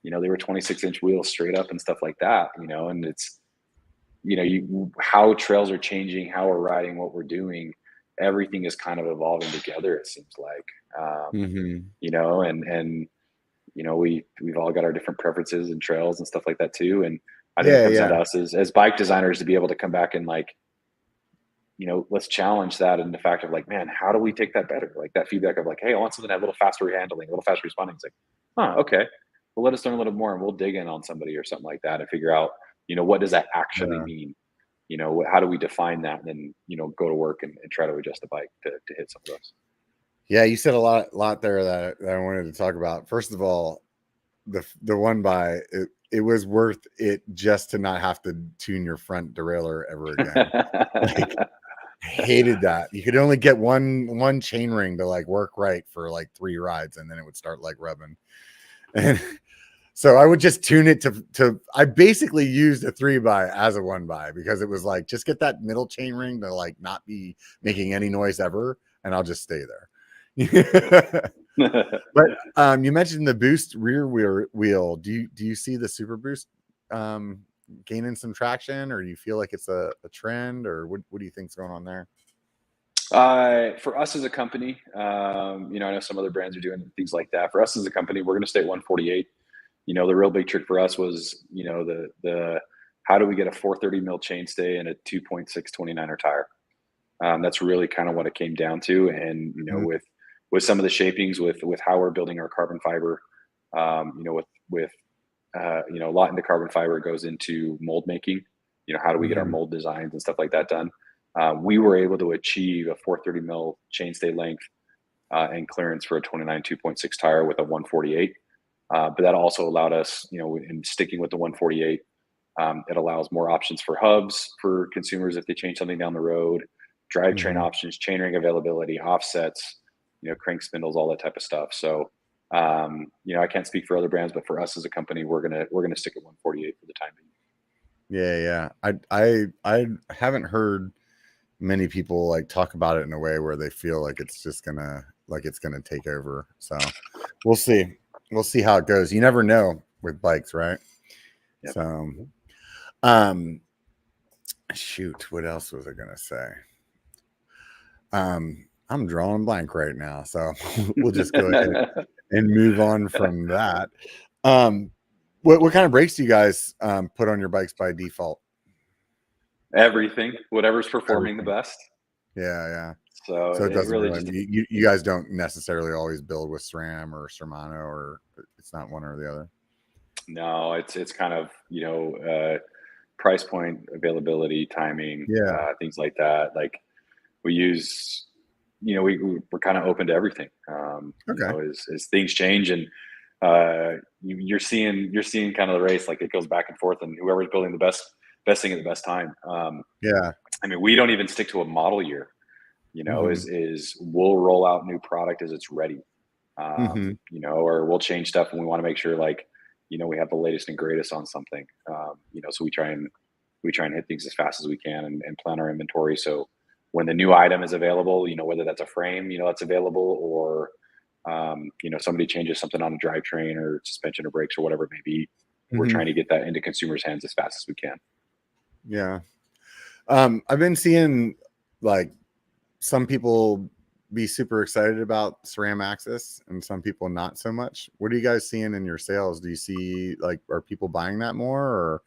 they were 26-inch wheels straight up and stuff like that, and it's, how trails are changing, how we're riding, what we're doing, everything is kind of evolving together, it seems we've all got our different preferences and trails and stuff like that too. And I think it comes down to us as bike designers to be able to come back and let's challenge that in the fact of man, how do we take that better? That feedback of hey, I want something to have a little faster handling, a little faster responding. It's okay, well, let us learn a little more and we'll dig in on somebody or something like that and figure out, what does that actually mean? How do we define that, and then, go to work and try to adjust the bike to hit some of those. Yeah, you said a lot there that I wanted to talk about. First of all, the one by it was worth it just to not have to tune your front derailleur ever again. I hated that. You could only get one chain ring to work right for 3 rides, and then it would start rubbing. And so I would just tune it to I basically used a 3-by as a 1-by, because it was just get that middle chain ring to not be making any noise ever, and I'll just stay there. But you mentioned the boost rear wheel. Do you see the Super Boost gaining some traction, or do you feel like it's a trend, or what do you think's going on there? For us as a company, I know some other brands are doing things like that. For us as a company, we're going to stay at 148. The real big trick for us was, the how do we get a 430 mil chainstay and a 2.6 29er tire? That's really kind of what it came down to. And, you know, with some of the shapings, with how we're building our carbon fiber, you know, you know, a lot into carbon fiber goes into mold making. You know, how do we get our mold designs and stuff like that done? We were able to achieve a 430 mil chainstay length and clearance for a 29 2.6 tire with a 148. But that also allowed us, you know, in sticking with the 148, it allows more options for hubs for consumers if they change something down the road, drivetrain options, chainring availability, offsets, you know, crank spindles, all that type of stuff. So, you know, I can't speak for other brands, but for us as a company, we're gonna stick at 148 for the time being. Yeah. I haven't heard many people like talk about it in a way where they feel like it's just gonna take over. So we'll see how it goes. You never know with bikes, right? Yep. So shoot, what else was I gonna say? I'm drawing a blank right now, so we'll just go ahead and move on from that. What kind of brakes do you guys put on your bikes by default? Everything, whatever's performing the best. Yeah. So it doesn't really just, you guys don't necessarily always build with SRAM or Shimano, or it's not one or the other. No, it's kind of, you know, price point, availability, timing, things like that. Like we use, you know, we're kind of open to everything. You know, as things change, and you're seeing kind of the race, like it goes back and forth, and whoever's building the best thing at the best time. I mean, we don't even stick to a model year. You know, is we'll roll out new product as it's ready. You know, or we'll change stuff when we want to make sure, like, you know, we have the latest and greatest on something. You know, so we try and hit things as fast as we can and plan our inventory. So when the new item is available, you know, whether that's a frame, you know, that's available, or you know, somebody changes something on a drivetrain or suspension or brakes or whatever it may be, we're trying to get that into consumers' hands as fast as we can. Yeah. I've been seeing like some people be super excited about SRAM Axis and some people not so much. What are you guys seeing in your sales? Do you see, like, are people buying that more, or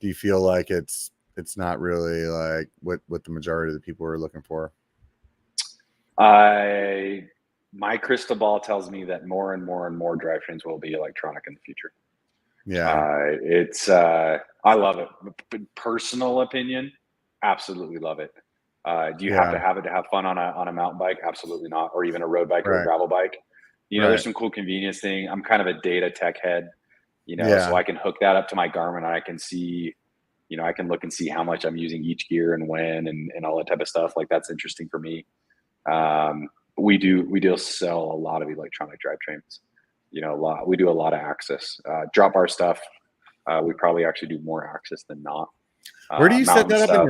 do you feel like it's not really like what the majority of the people are looking for? My crystal ball tells me that more and more and more drivetrains will be electronic in the future. Yeah. It's I love it. Personal opinion, absolutely love it. Do you have to have it to have fun on a mountain bike? Absolutely not. Or even a road bike or a gravel bike. You know, there's some cool convenience thing. I'm kind of a data tech head, you know, so I can hook that up to my Garmin and I can see, you know, I can look and see how much I'm using each gear and when and all that type of stuff. Like, that's interesting for me. We do sell a lot of electronic drivetrains. You know, we do a lot of Axis. Drop bar stuff. We probably actually do more Axis than not. Where do you set that up?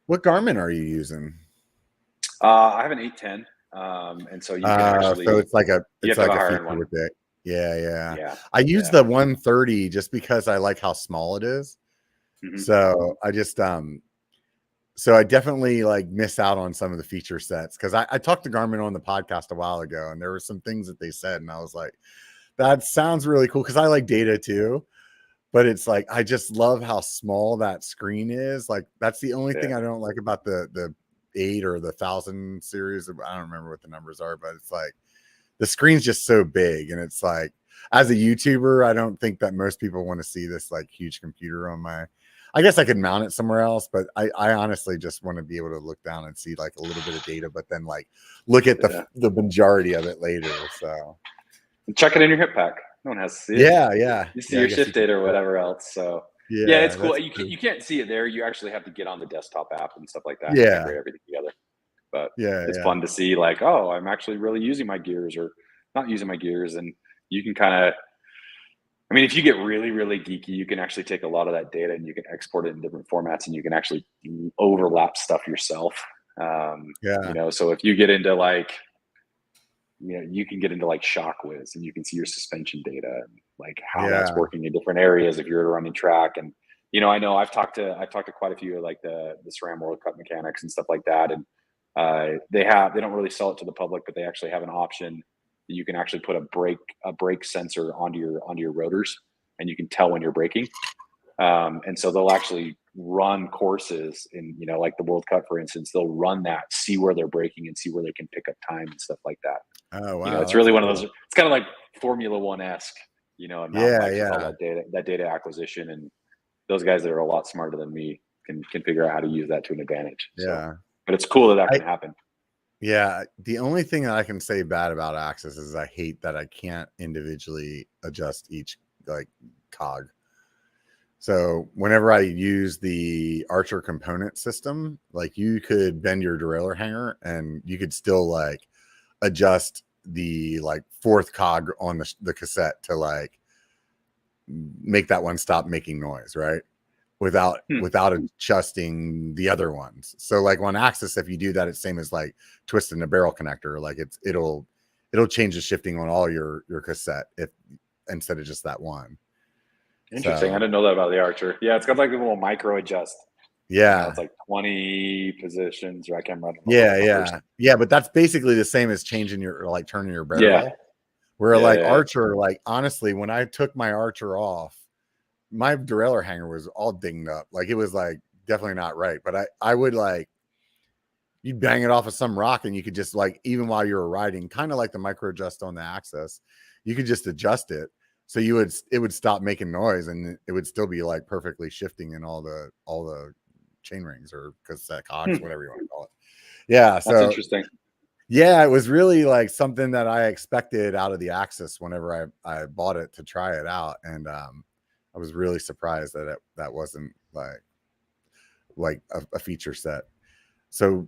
What Garmin are you using? I have an 810, and so you can actually. So it's like a feature with it. Yeah. I use the 130 just because I like how small it is. So I just so I definitely like miss out on some of the feature sets, because I talked to Garmin on the podcast a while ago, and there were some things that they said, and I was like, that sounds really cool, because I like data too. But it's like, I just love how small that screen is. Like, that's the only thing I don't like about the 8 or the 1000 series. I don't remember what the numbers are, but it's like the screen's just so big. And it's like, as a YouTuber, I don't think that most people want to see this like huge computer on my, I guess I could mount it somewhere else, but I honestly just want to be able to look down and see like a little bit of data, but then like look at the majority of it later. So check it in your hip pack. No one has to see it. Yeah. You see your shift data or whatever else. So yeah, it's cool. You can't see it there. You actually have to get on the desktop app and stuff like that. Yeah. Integrate everything together. But it's fun to see, like, oh, I'm actually really using my gears or not using my gears. And you can kind of, I mean, if you get really, really geeky, you can actually take a lot of that data and you can export it in different formats, and you can actually overlap stuff yourself. You know, so if you get into like, you know, you can get into like ShockWiz and you can see your suspension data and like how that's working in different areas if you're running track. And, you know I've talked to quite a few of like the SRAM World Cup mechanics and stuff like that. And they don't really sell it to the public, but they actually have an option that you can actually put a brake sensor onto your rotors, and you can tell when you're braking. And so they'll actually run courses in, you know, like the World Cup, for instance. They'll run that, see where they're braking and see where they can pick up time and stuff like that. Oh wow, you know, it's really one of those. It's kind of like Formula One-esque, you know, and mountain bikes with all that data acquisition, and those guys that are a lot smarter than me can figure out how to use that to an advantage. Yeah, so, but it's cool that can happen. Yeah, the only thing that I can say bad about Axis is I hate that I can't individually adjust each like cog. So whenever I use the Archer component system, like you could bend your derailleur hanger and you could still like adjust the like fourth cog on the cassette to like make that one stop making noise, right? Without adjusting the other ones. So like on Axis, if you do that, it's same as like twisting the barrel connector. Like it'll change the shifting on all your cassette if instead of just that one. Interesting. So, I didn't know that about the Archer. Yeah, it's got like a little micro adjust. Yeah, you know, it's like 20 positions, or I can't remember. Yeah. But that's basically the same as changing your like turning your barrel. Yeah. Where Archer, like honestly, when I took my Archer off, my derailleur hanger was all dinged up. Like it was like definitely not right. But I would like, you'd bang it off of some rock and you could just like, even while you were riding, kind of like the micro adjust on the Axis, you could just adjust it. So it would stop making noise and it would still be like perfectly shifting in all the chain rings or cassette cogs, whatever you want to call it. Yeah. So that's interesting. Yeah, it was really like something that I expected out of the Axis whenever I bought it to try it out. And, I was really surprised that that wasn't like a feature set. So,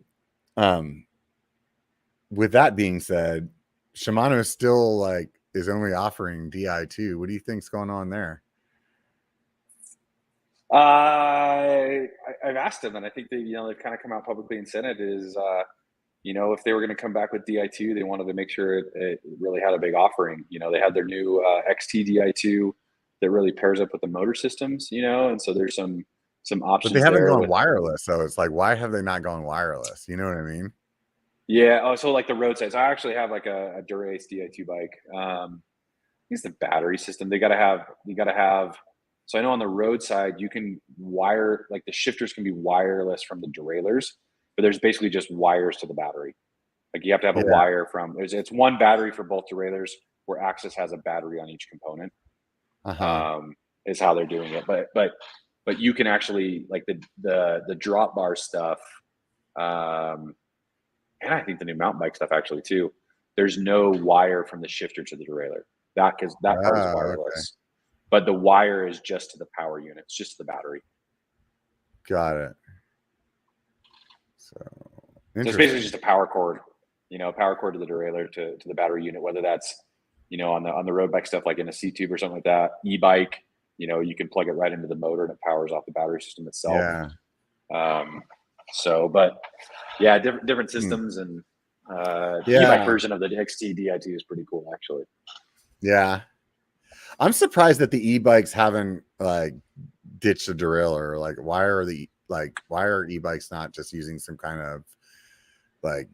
with that being said, Shimano still like is only offering Di2. What do you think's going on there? I've asked them, and I think they've kind of come out publicly and said it is, if they were going to come back with Di2, they wanted to make sure it really had a big offering. You know, they had their new XT Di2 that really pairs up with the motor systems, and so there's some options. But they haven't gone wireless, so it's like, why have they not gone wireless? You know what I mean? Yeah. Oh, so like the roadsides. I actually have like a Dura-Ace Di2 bike. I think it's the battery system. You got to have. So I know on the roadside you can wire, like the shifters can be wireless from the derailleurs, but there's basically just wires to the battery. Like you have to have a wire from. It's one battery for both derailleurs, where Axis has a battery on each component. Is how they're doing it, but you can actually like the drop bar stuff, and I think the new mountain bike stuff actually too. There's no wire from the shifter to the derailleur. That part is wireless, but the wire is just to the power unit. It's just to the battery. Got it. So it's basically just a power cord, power cord to the derailleur to the battery unit, whether that's on the road bike stuff, like in a C-tube or something like that. E-bike, you can plug it right into the motor and it powers off the battery system itself. Yeah. But yeah, different systems, and the e-bike version of the XT Di2 is pretty cool, actually. Yeah. I'm surprised that the e-bikes haven't like ditched the derailleur. Like, why are e-bikes not just using some kind of like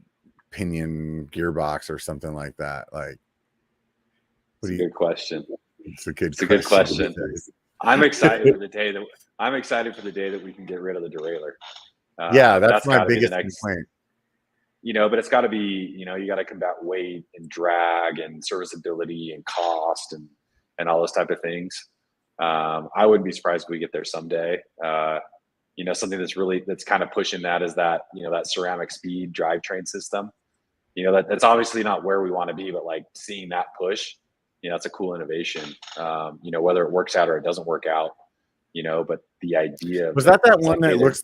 pinion gearbox or something like that? Like, it's a good question. It's a good question. I'm excited for the day that we can get rid of the derailleur. That's my biggest complaint. But it's got to be, you got to combat weight and drag and serviceability and cost and all those type of things. I wouldn't be surprised if we get there someday. Something that's kind of pushing that is that, that ceramic speed drivetrain system. That's obviously not where we want to be, but like seeing that push, it's a cool innovation. Whether it works out or it doesn't work out, but the idea was that one that looks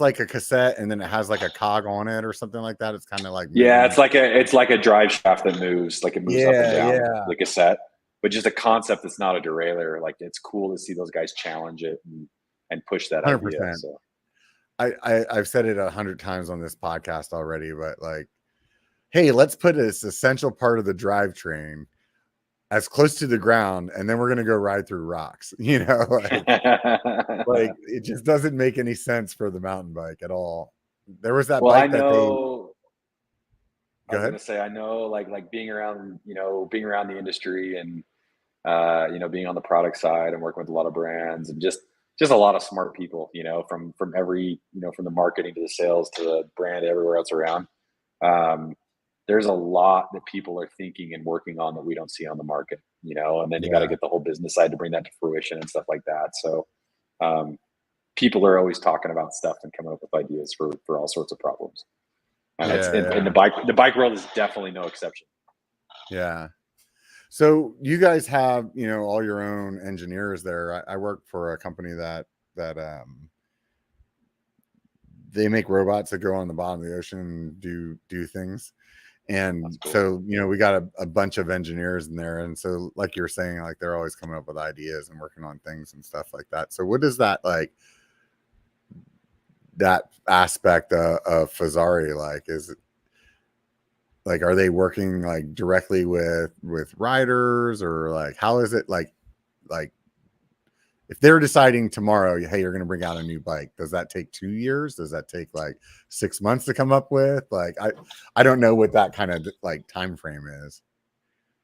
like a cassette and then it has like a cog on it or something like that. It's kind of like it's like a drive shaft that moves, like it moves up and down the cassette, but just a concept that's not a derailleur. Like it's cool to see those guys challenge it and push that 100%. Idea. So I've said it 100 times on this podcast already, but like, hey, let's put this essential part of the drivetrain as close to the ground, and then we're going to go ride through rocks, like it just doesn't make any sense for the mountain bike at all. There was that bike that Go ahead. I was going to say, I know like being around the industry and, being on the product side and working with a lot of brands and just just a lot of smart people, from every, from the marketing to the sales to the brand, everywhere else around. There's a lot that people are thinking and working on that we don't see on the market, and then you got to get the whole business side to bring that to fruition and stuff like that. So people are always talking about stuff and coming up with ideas for all sorts of problems. And and the bike world is definitely no exception. Yeah. So you guys have, all your own engineers there. I work for a company that they make robots that go on the bottom of the ocean and do things. And cool. So, we got a bunch of engineers in there. And so like you're saying, like they're always coming up with ideas and working on things and stuff like that. So what is that that aspect of Fezzari like? Is it like, are they working like directly with riders, or like how is it like if they're deciding tomorrow, hey, you're going to bring out a new bike, does that take 2 years? Does that take like 6 months to come up with? Like I don't know what that kind of like time frame is.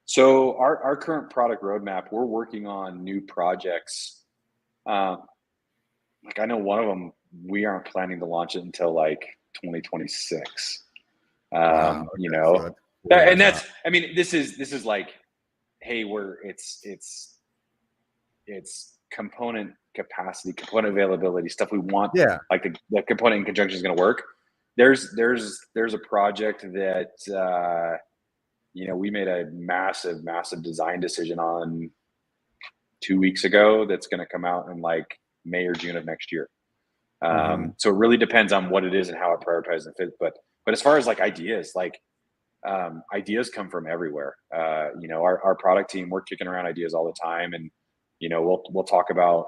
So our current product roadmap, we're working on new projects. Like I know one of them, we aren't planning to launch it until like 2026. Wow, okay. And that's, I mean, this is like, hey, it's component capacity, component availability, stuff we want. Yeah. Like the component in conjunction is going to work. There's a project that, we made a massive design decision on 2 weeks ago. That's going to come out in like May or June of next year. So it really depends on what it is and how it prioritizes and fits. But as far as like ideas, ideas come from everywhere. Our product team, we're kicking around ideas all the time, and we'll talk about,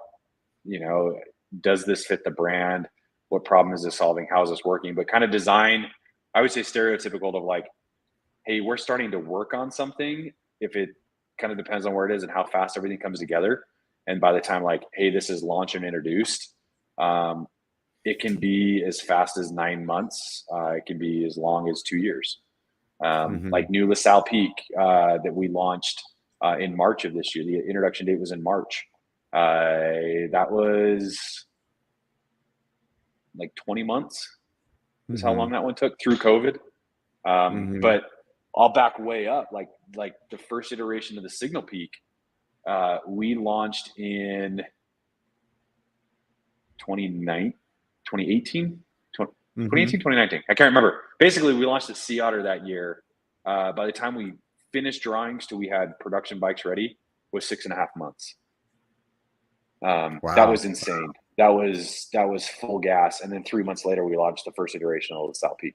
does this fit the brand? What problem is this solving? How is this working? But kind of design, I would say stereotypical of like, hey, we're starting to work on something. If it kind of depends on where it is and how fast everything comes together. And by the time like, hey, this is launched and introduced, it can be as fast as 9 months. It can be as long as 2 years. Like new LaSalle Peak that we launched in March of this year. The introduction date was in March. That was like 20 months is how long that one took through COVID. But I'll back way up. Like the first iteration of the Signal Peak, we launched in 2018, 2019. I can't remember. Basically, we launched the Sea Otter that year. By the time we finished drawings till we had production bikes ready was 6.5 months. Wow. That was insane. That was full gas. And then 3 months later, we launched the first iteration of the LaSalle Peak.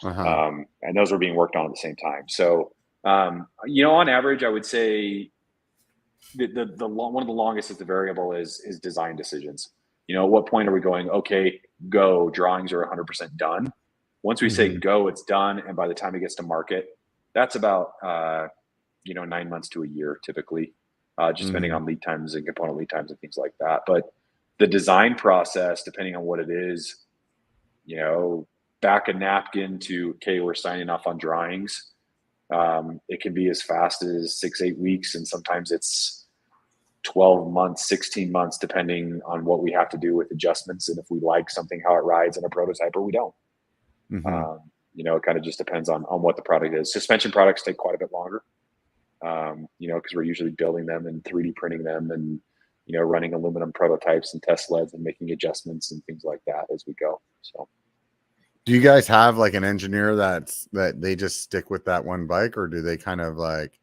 And those were being worked on at the same time. So, on average, I would say one of the longest is the variable is design decisions. At what point are we going, okay, go, drawings are 100% done. Once we say go, it's done. And by the time it gets to market, that's about, 9 months to a year, typically, just depending on lead times and component lead times and things like that. But the design process, depending on what it is, back a napkin to, okay, we're signing off on drawings. It can be as fast as 6-8 weeks. And sometimes it's 12 months, 16 months, depending on what we have to do with adjustments. And if we like something, how it rides in a prototype or we don't. It kind of just depends on what the product is. Suspension products take quite a bit longer, because we're usually building them and 3D printing them and, running aluminum prototypes and test sleds and making adjustments and things like that as we go. So. Do you guys have like an engineer that they just stick with that one bike, or do they kind of like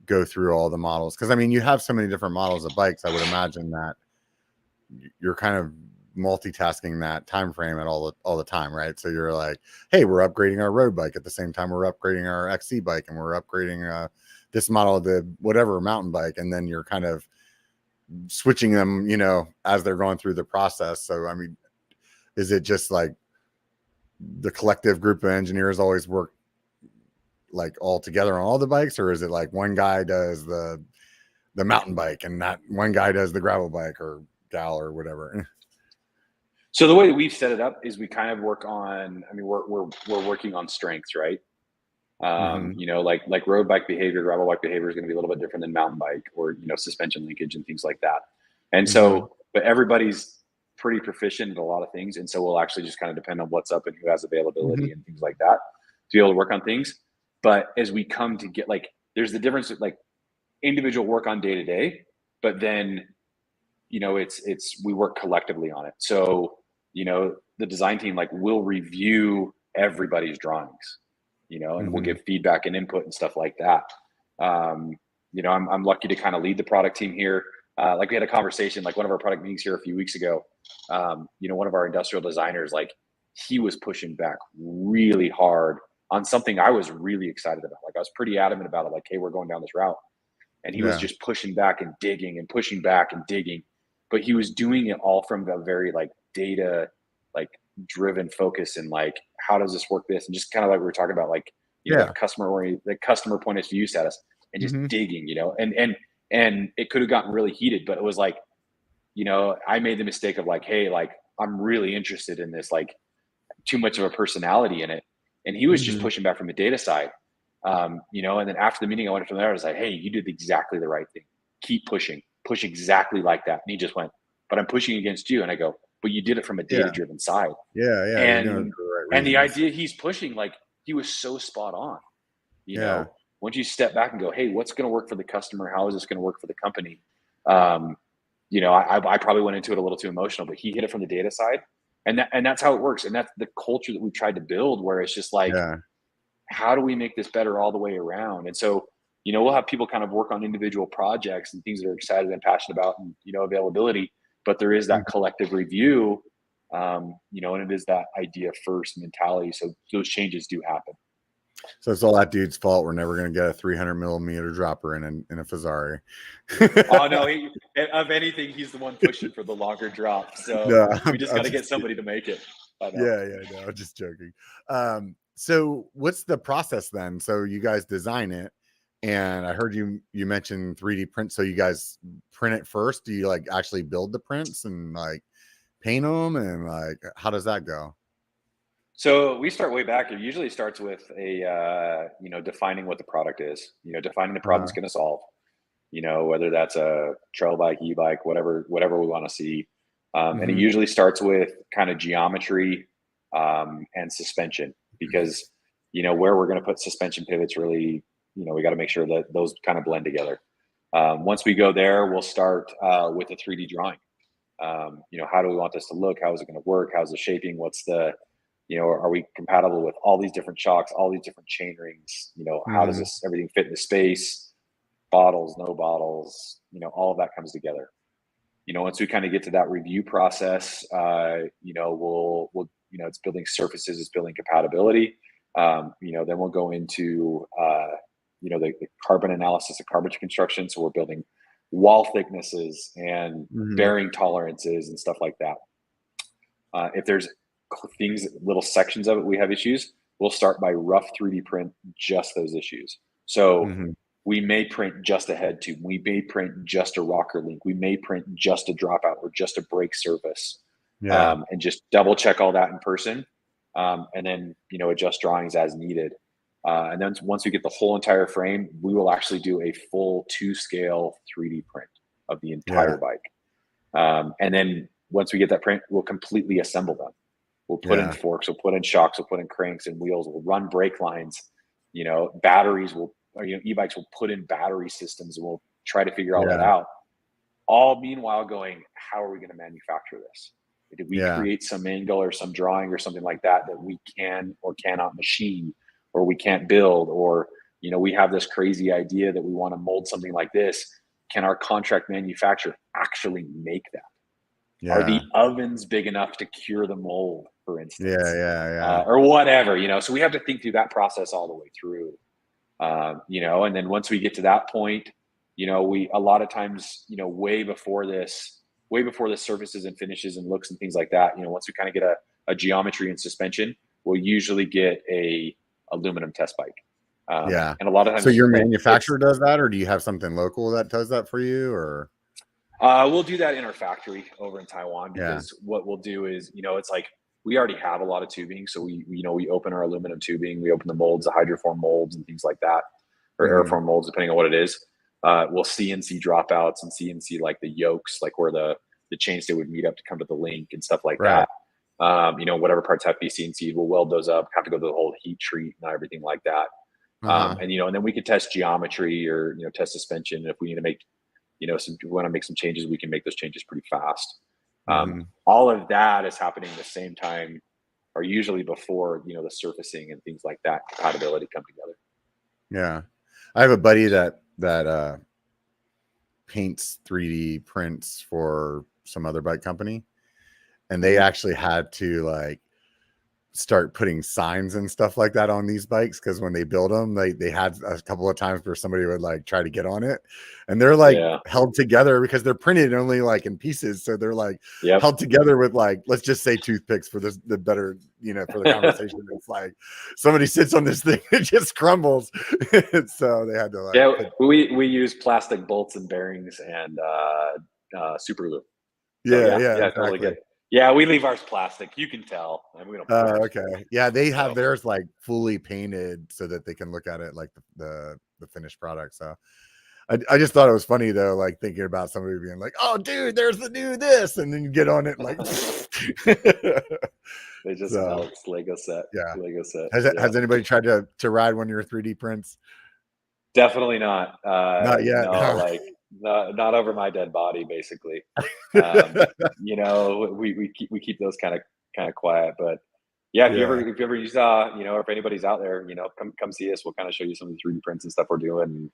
go through all the models? Because I mean, you have so many different models of bikes. I would imagine that you're kind of multitasking that time frame at all the time, right? So you're like, hey, we're upgrading our road bike at the same time we're upgrading our XC bike, and we're upgrading this model of the whatever mountain bike, and then you're kind of switching them, as they're going through the process. So I mean, is it just like the collective group of engineers always work like all together on all the bikes, or is it like one guy does the mountain bike and that one guy does the gravel bike or gal or whatever? So the way that we've set it up is we kind of work on, we're working on strengths, right? Like road bike behavior, gravel bike behavior is going to be a little bit different than mountain bike or, suspension linkage and things like that. And so but everybody's pretty proficient at a lot of things. And so we'll actually just kind of depend on what's up and who has availability and things like that to be able to work on things. But as we come to get like, there's the difference of like individual work on day to day, but then, you know, we work collectively on it. So, you know, the design team, like we'll review everybody's drawings, you know, and we'll give feedback and input and stuff like that. You know, I'm lucky to kind of lead the product team here. Like we had a conversation, like one of our product meetings here a few weeks ago, you know, one of our industrial designers, like he was pushing back really hard on something I was really excited about. Like I was pretty adamant about it. Like, hey, we're going down this route. And he was just pushing back and digging and pushing back and digging, but he was doing it all from a very like data, like driven focus and like, how does this work this? And just kind of like we were talking about, like, you know, the customer point of view status and just digging, you know, and it could have gotten really heated, but it was like, you know, I made the mistake of like, hey, like, I'm really interested in this, like too much of a personality in it. And he was just pushing back from the data side, you know, and then after the meeting, I went from there. I was like, hey, you did exactly the right thing. Keep pushing, push exactly like that. And he just went, but I'm pushing against you. And I go, but you did it from a data-driven side. And the idea he's pushing, like he was so spot on, you know, once you step back and go, hey, what's going to work for the customer? How is this going to work for the company? You know, I probably went into it a little too emotional, but he hit it from the data side. And that's how it works. And that's the culture that we've tried to build, where it's just like, how do we make this better all the way around? And so, you know, we'll have people kind of work on individual projects and things that are excited and passionate about, and, you know, availability, but there is that collective review, you know, and it is that idea first mentality. So those changes do happen. So it's all that dude's fault. We're never going to get a 300mm dropper in a Fezzari. Oh no! Of anything, he's the one pushing for the longer drop. So we just got to get somebody to make it. No, just joking. So what's the process then? So you guys design it, and I heard you mentioned 3D print. So you guys print it first. Do you like actually build the prints and like paint them, and like how does that go? So we start way back. It usually starts with a, you know, defining what the product is, you know, defining the problem it's going to solve, you know, whether that's a trail bike, e-bike, whatever we want to see. And it usually starts with kind of geometry and suspension, because, you know, where we're going to put suspension pivots really, you know, we got to make sure that those kind of blend together. Once we go there, we'll start with a 3D drawing. You know, how do we want this to look? How is it going to work? How's the shaping? What's the, you know, are we compatible with all these different shocks, all these different chain rings? You know, how does this everything fit in the space? Bottles, no bottles, you know, all of that comes together. You know, once we kind of get to that review process, you know, we'll, you know, it's building surfaces, it's building compatibility. You know, then we'll go into, you know, the carbon analysis of carbon construction. So we're building wall thicknesses and bearing tolerances and stuff like that. If there's things, little sections of it we have issues, we'll start by rough 3D print just those issues. So we may print just a head tube, we may print just a rocker link, we may print just a dropout or just a brake surface, and just double check all that in person, and then, you know, adjust drawings as needed. And then once we get the whole entire frame, we will actually do a full 2-scale 3D print of the entire bike. And then once we get that print, we'll completely assemble them. We'll put in forks, we'll put in shocks, we'll put in cranks and wheels, we'll run brake lines, you know, batteries you know, e-bikes will put in battery systems, and we'll try to figure all that out. All meanwhile going, how are we going to manufacture this? Did we create some angle or some drawing or something like that we can or cannot machine, or we can't build, or, you know, we have this crazy idea that we want to mold something like this. Can our contract manufacturer actually make that? Are the ovens big enough to cure the mold, for instance? Or whatever, you know, so we have to think through that process all the way through, you know, and then once we get to that point, you know, a lot of times, you know, way before the surfaces and finishes and looks and things like that, you know, once we kind of get a geometry and suspension, we'll usually get a aluminum test bike. And a lot of times. So your manufacturer does that, or do you have something local that does that for you, or? We'll do that in our factory over in Taiwan, because what we'll do is, you know, it's like we already have a lot of tubing. So we open our aluminum tubing, we open the molds, the hydroform molds and things like that, or airform molds, depending on what it is. We'll CNC dropouts and CNC like the yokes, like where the the chainstay would meet up to come to the link and stuff like Right. that. You know, whatever parts have to be CNC'd, we'll weld those up, have to go through the whole heat treat and everything like that. And, you know, and then we could test geometry or, you know, test suspension. And if we need to make, you know, we want to make some changes, we can make those changes pretty fast. All of that is happening at the same time, or usually before, you know, the surfacing and things like that, compatibility come together. Yeah. I have a buddy that paints 3D prints for some other bike company, and they actually had to like start putting signs and stuff like that on these bikes, because when they build them, they had a couple of times where somebody would like try to get on it, and they're like held together because they're printed only like in pieces, so they're like held together with like, let's just say toothpicks for this, the better, you know, for the conversation. It's like somebody sits on this thing, it just crumbles. So they had to like we use plastic bolts and bearings and super glue. Yeah, exactly. Totally good. Yeah, we leave ours plastic. You can tell. And we don't okay. Yeah, they have theirs like fully painted so that they can look at it like the finished product. So I just thought it was funny though, like thinking about somebody being like, "Oh, dude, there's the new this," and then you get on it and like they just melts Lego set. Yeah, Lego set. Has anybody tried to ride one of your 3D prints? Definitely not. Not yet. No, like not over my dead body, basically. You know, we keep those kind of quiet. But yeah, if you ever use you know, or if anybody's out there, you know, come see us. We'll kind of show you some of the 3D prints and stuff we're doing, and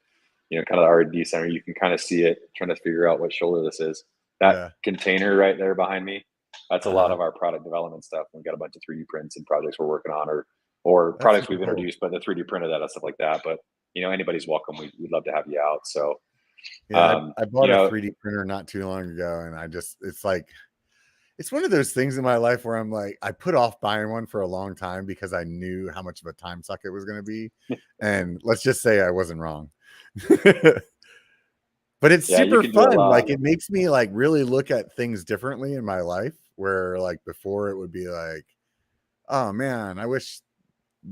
you know, kind of the R&D center. You can kind of see it, trying to figure out what shoulder this is. That container right there behind me, that's a lot of our product development stuff. We've got a bunch of 3D prints and projects we're working on, or products we've introduced, but the 3D printed that and stuff like that. But you know, anybody's welcome. We'd love to have you out. So yeah, I bought a 3D printer not too long ago, and it's like, it's one of those things in my life where I'm like, I put off buying one for a long time because I knew how much of a time suck it was going to be. And let's just say I wasn't wrong. But it's super fun. Like, it makes me like really look at things differently in my life, where like before it would be like, oh man, I wish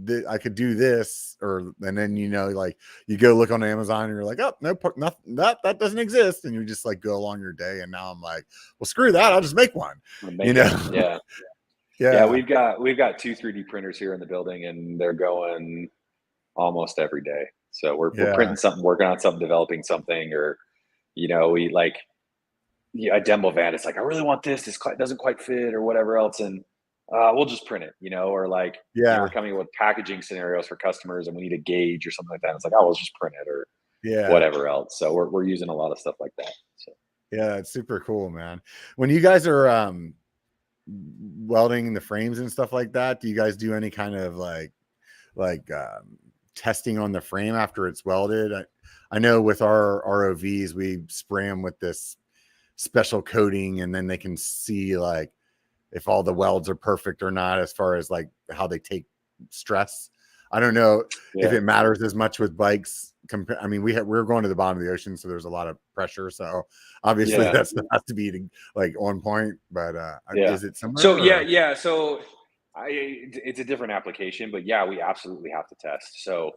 that I could do this, and then, you know, like you go look on Amazon and you're like, oh, nothing, that doesn't exist, and you just like go along your day. And now I'm like, well, screw that, I'll just make one. You know? Yeah. We've got 2 3D printers here in the building, and they're going almost every day. So we're printing something, working on something, developing something, or you know, we like a demo van. It's like, I really want this. This doesn't quite fit, or whatever else, and we'll just print it, you know, or like, we're coming with packaging scenarios for customers and we need a gauge or something like that. It's like, oh, we'll just print it, or whatever else. So we're using a lot of stuff like that. So yeah, it's super cool, man. When you guys are welding the frames and stuff like that, do you guys do any kind of like testing on the frame after it's welded? I know with our ROVs, we spray them with this special coating, and then they can see like if all the welds are perfect or not, as far as like how they take stress. I don't know if it matters as much with bikes. I mean, we're going to the bottom of the ocean, so there's a lot of pressure. So obviously that stuff has to be like on point. But is it similar? So So it's a different application, but yeah, we absolutely have to test. So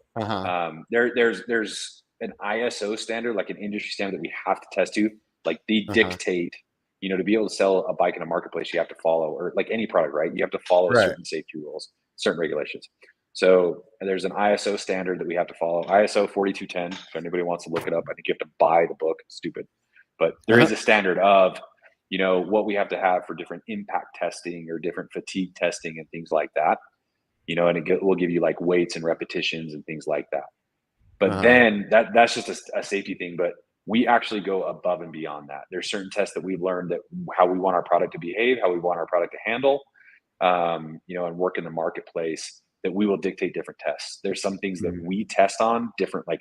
there's an ISO standard, like an industry standard, that we have to test to. Like they dictate, you know, to be able to sell a bike in a marketplace, you have to follow, or like any product, right? You have to follow certain safety rules, certain regulations. So there's an ISO standard that we have to follow, ISO 4210. If anybody wants to look it up, I think you have to buy the book. Stupid. But there is a standard of, you know, what we have to have for different impact testing or different fatigue testing and things like that, you know, and will give you like weights and repetitions and things like that. But then that's just a safety thing. But we actually go above and beyond that. There's certain tests that we've learned, that how we want our product to behave, how we want our product to handle, you know, and work in the marketplace, that we will dictate different tests. There's some things that we test on different, like,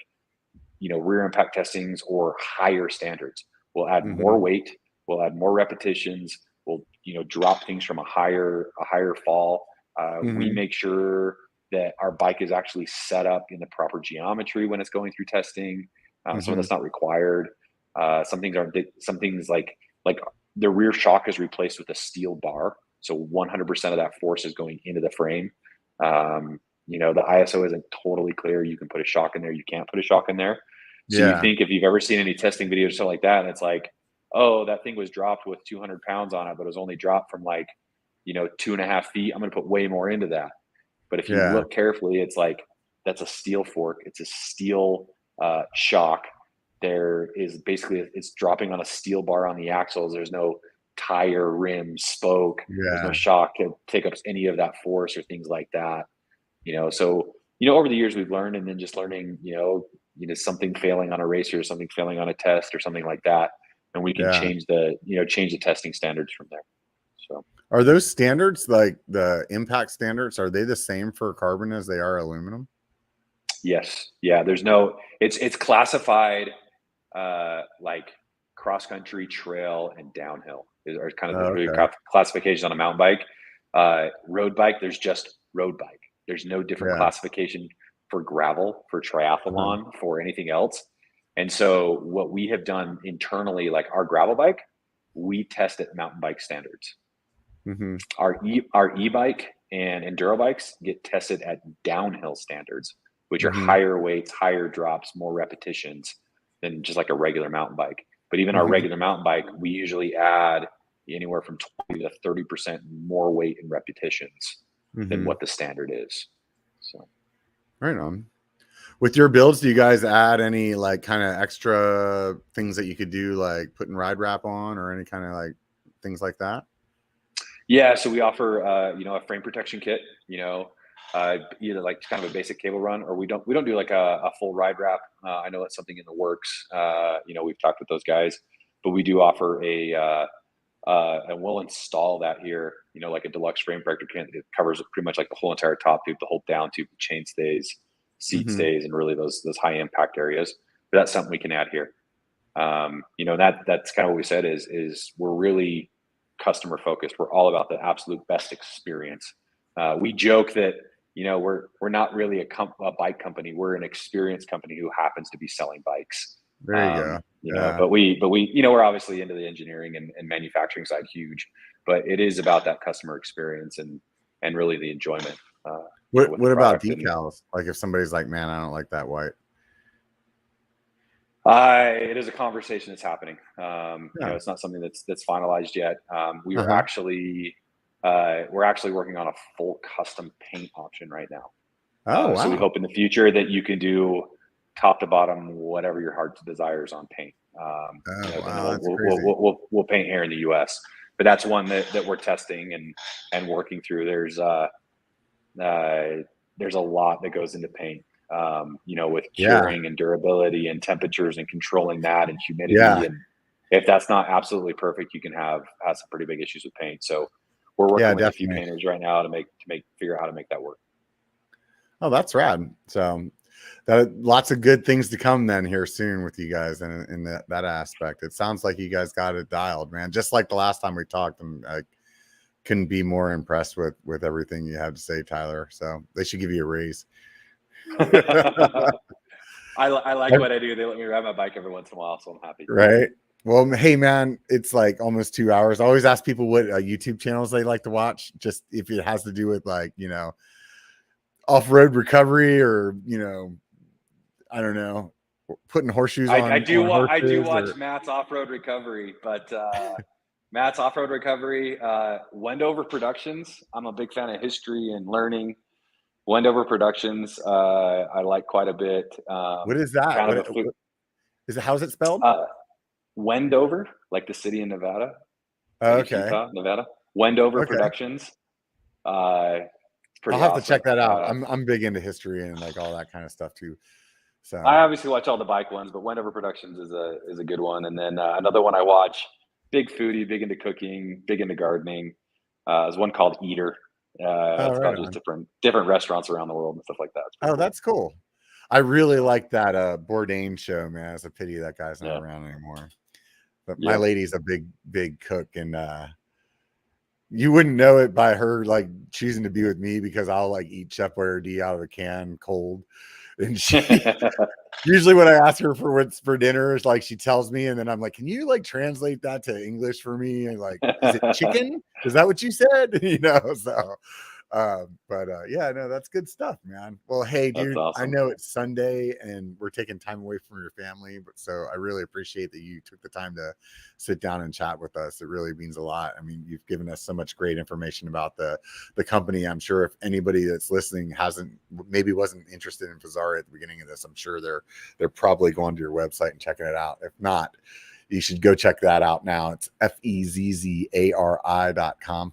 you know, rear impact testings or higher standards. We'll add more weight, we'll add more repetitions, we'll, you know, drop things from a higher fall. We make sure that our bike is actually set up in the proper geometry when it's going through testing. Some of that's not required. Some things like the rear shock is replaced with a steel bar. So 100% of that force is going into the frame. You know, the ISO isn't totally clear. You can put a shock in there, you can't put a shock in there. So you think, if you've ever seen any testing videos or something like that, and it's like, oh, that thing was dropped with 200 pounds on it, but it was only dropped from like, 2.5 feet. I'm going to put way more into that. But if you Yeah. look carefully, it's like, that's a steel fork. It's a steel shock. There is basically, it's dropping on a steel bar on the axles. There's no tire, rim, spoke. There's no Yeah. shock to take up any of that force or things like that. So, over the years we've learned, and then just learning, something failing on a racer, or something failing on a test or something like that. And we can Yeah. change the testing standards from there. So Are those standards, like the impact standards, are they the same for carbon as they are aluminum? yes. Yeah. It's classified like cross country, trail, and downhill are kind of the three Okay. classifications on a mountain bike. Road bike, there's just road bike. There's no different Yeah. classification for gravel, for triathlon, for anything else. And so what we have done internally, like our gravel bike, we test at mountain bike standards. Mm-hmm. Our e-bike and enduro bikes get tested at downhill standards, which are Mhm. higher weights, higher drops, more repetitions than just like a regular mountain bike. But even our Mhm. regular mountain bike, we usually add anywhere from 20 to 30% more weight and repetitions than Mhm. what the standard is. So Right on. With your builds, do you guys add any like kind of extra things that you could do, like putting ride wrap on or any kind of like things like that? yeah, so we offer a frame protection kit, either like kind of a basic cable run, or we don't do like a full ride wrap. I know that's something in the works. We've talked with those guys, but we do offer and we'll install that here, like a deluxe frame protector kit. It covers pretty much like the whole entire top tube, the whole down tube, the chain stays, seat Mhm. stays, and really those high impact areas. But that's something we can add here. That's kind of what we said is we're really customer focused. We're all about the absolute best experience. We joke that we're not really a bike company. We're an experience company who happens to be selling bikes. There you go. Yeah. But we we're obviously into the engineering and manufacturing side huge, but it is about that customer experience and really the enjoyment. With the What about product. And decals? Like if somebody's like, man, I don't like that white. it is a conversation that's happening. Yeah. It's not something that's finalized yet. We are Uh-huh. actually we're actually working on a full custom paint option right now. Oh, So we wow. hope in the future that you can do top to bottom whatever your heart desires on paint. Oh, Then wow. That's crazy. we'll paint here in the U.S. But that's one that we're testing and working through. There's a lot that goes into paint. With Yeah. curing and durability and temperatures and controlling that and humidity. Yeah. And if that's not absolutely perfect, you can have some pretty big issues with paint. So we're working Yeah, with a few definitely. painters right now to figure out how to make that work. Oh, that's rad. So lots of good things to come then here soon with you guys in that aspect. It sounds like you guys got it dialed, man. Just like the last time we talked, and I couldn't be more impressed with everything you had to say, Tyler. So they should give you a raise. I like what I do. They let me ride my bike every once in a while, so I'm happy. Right. Well, hey, man, it's like almost 2 hours. I always ask people what YouTube channels they like to watch, just if it has to do with like, off-road recovery or, I don't know, putting horseshoes on. I do horses watch Matt's off-road recovery, but Matt's off-road recovery, Wendover Productions. I'm a big fan of history and learning. Wendover Productions, I like quite a bit. What is that? Kind What of is it? How's it spelled? Wendover, like the city in Nevada. Okay. Utah, Nevada. Wendover Okay. Productions. It's I'll pretty have awesome. to check that out. I'm big into history and like all that kind of stuff too. So I obviously watch all the bike ones, but Wendover Productions is a good one. And then another one I watch, big foodie, big into cooking, big into gardening. There's one called Eater. It's right about just different restaurants around the world and stuff like that. cool. That's cool. I really like that Bourdain show, man. It's a pity that guy's not around anymore. But my lady's a big cook, and you wouldn't know it by her like choosing to be with me because I'll like eat Chef Boyardee out of a can cold. And she usually when I ask her for what's for dinner, is like she tells me, and then I'm like, can you like translate that to English for me? And like, is it chicken? Is that what you said? So Yeah, no, that's good stuff, man. Well, hey, dude, awesome. I know it's Sunday and we're taking time away from your family, but so I really appreciate that you took the time to sit down and chat with us. It really means a lot. I mean, you've given us so much great information about the company. I'm sure if anybody that's listening wasn't interested in Fezzari at the beginning of this, I'm sure they're probably going to your website and checking it out. If not, you should go check that out now. It's fezzari.com,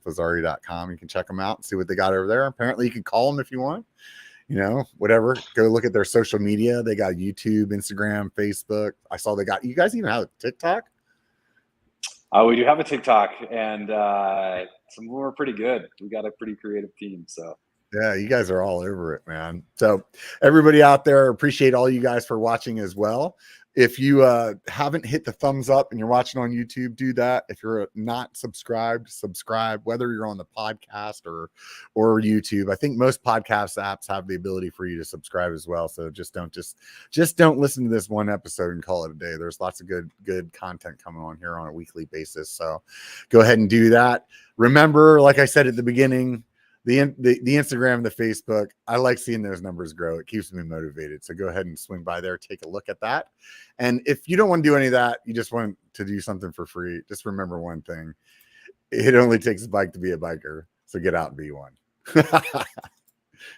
Fezzari.com. You can check them out and see what they got over there. Apparently, you can call them if you want, whatever. Go look at their social media. They got YouTube, Instagram, Facebook. I saw you guys even have a TikTok? We do have a TikTok, and some of them are pretty good. We got a pretty creative team, so. Yeah, you guys are all over it, man. So everybody out there, appreciate all you guys for watching as well. If you haven't hit the thumbs up and you're watching on YouTube, do that. If you're not subscribed, subscribe, whether you're on the podcast or YouTube. I think most podcast apps have the ability for you to subscribe as well. So just don't listen to this one episode and call it a day. There's lots of good content coming on here on a weekly basis. So go ahead and do that. Remember, like I said at the beginning, the Instagram, the Facebook, I like seeing those numbers grow. It keeps me motivated. So go ahead and swing by there, take a look at that. And if you don't want to do any of that, you just want to do something for free, just remember one thing. It only takes a bike to be a biker. So get out and be one.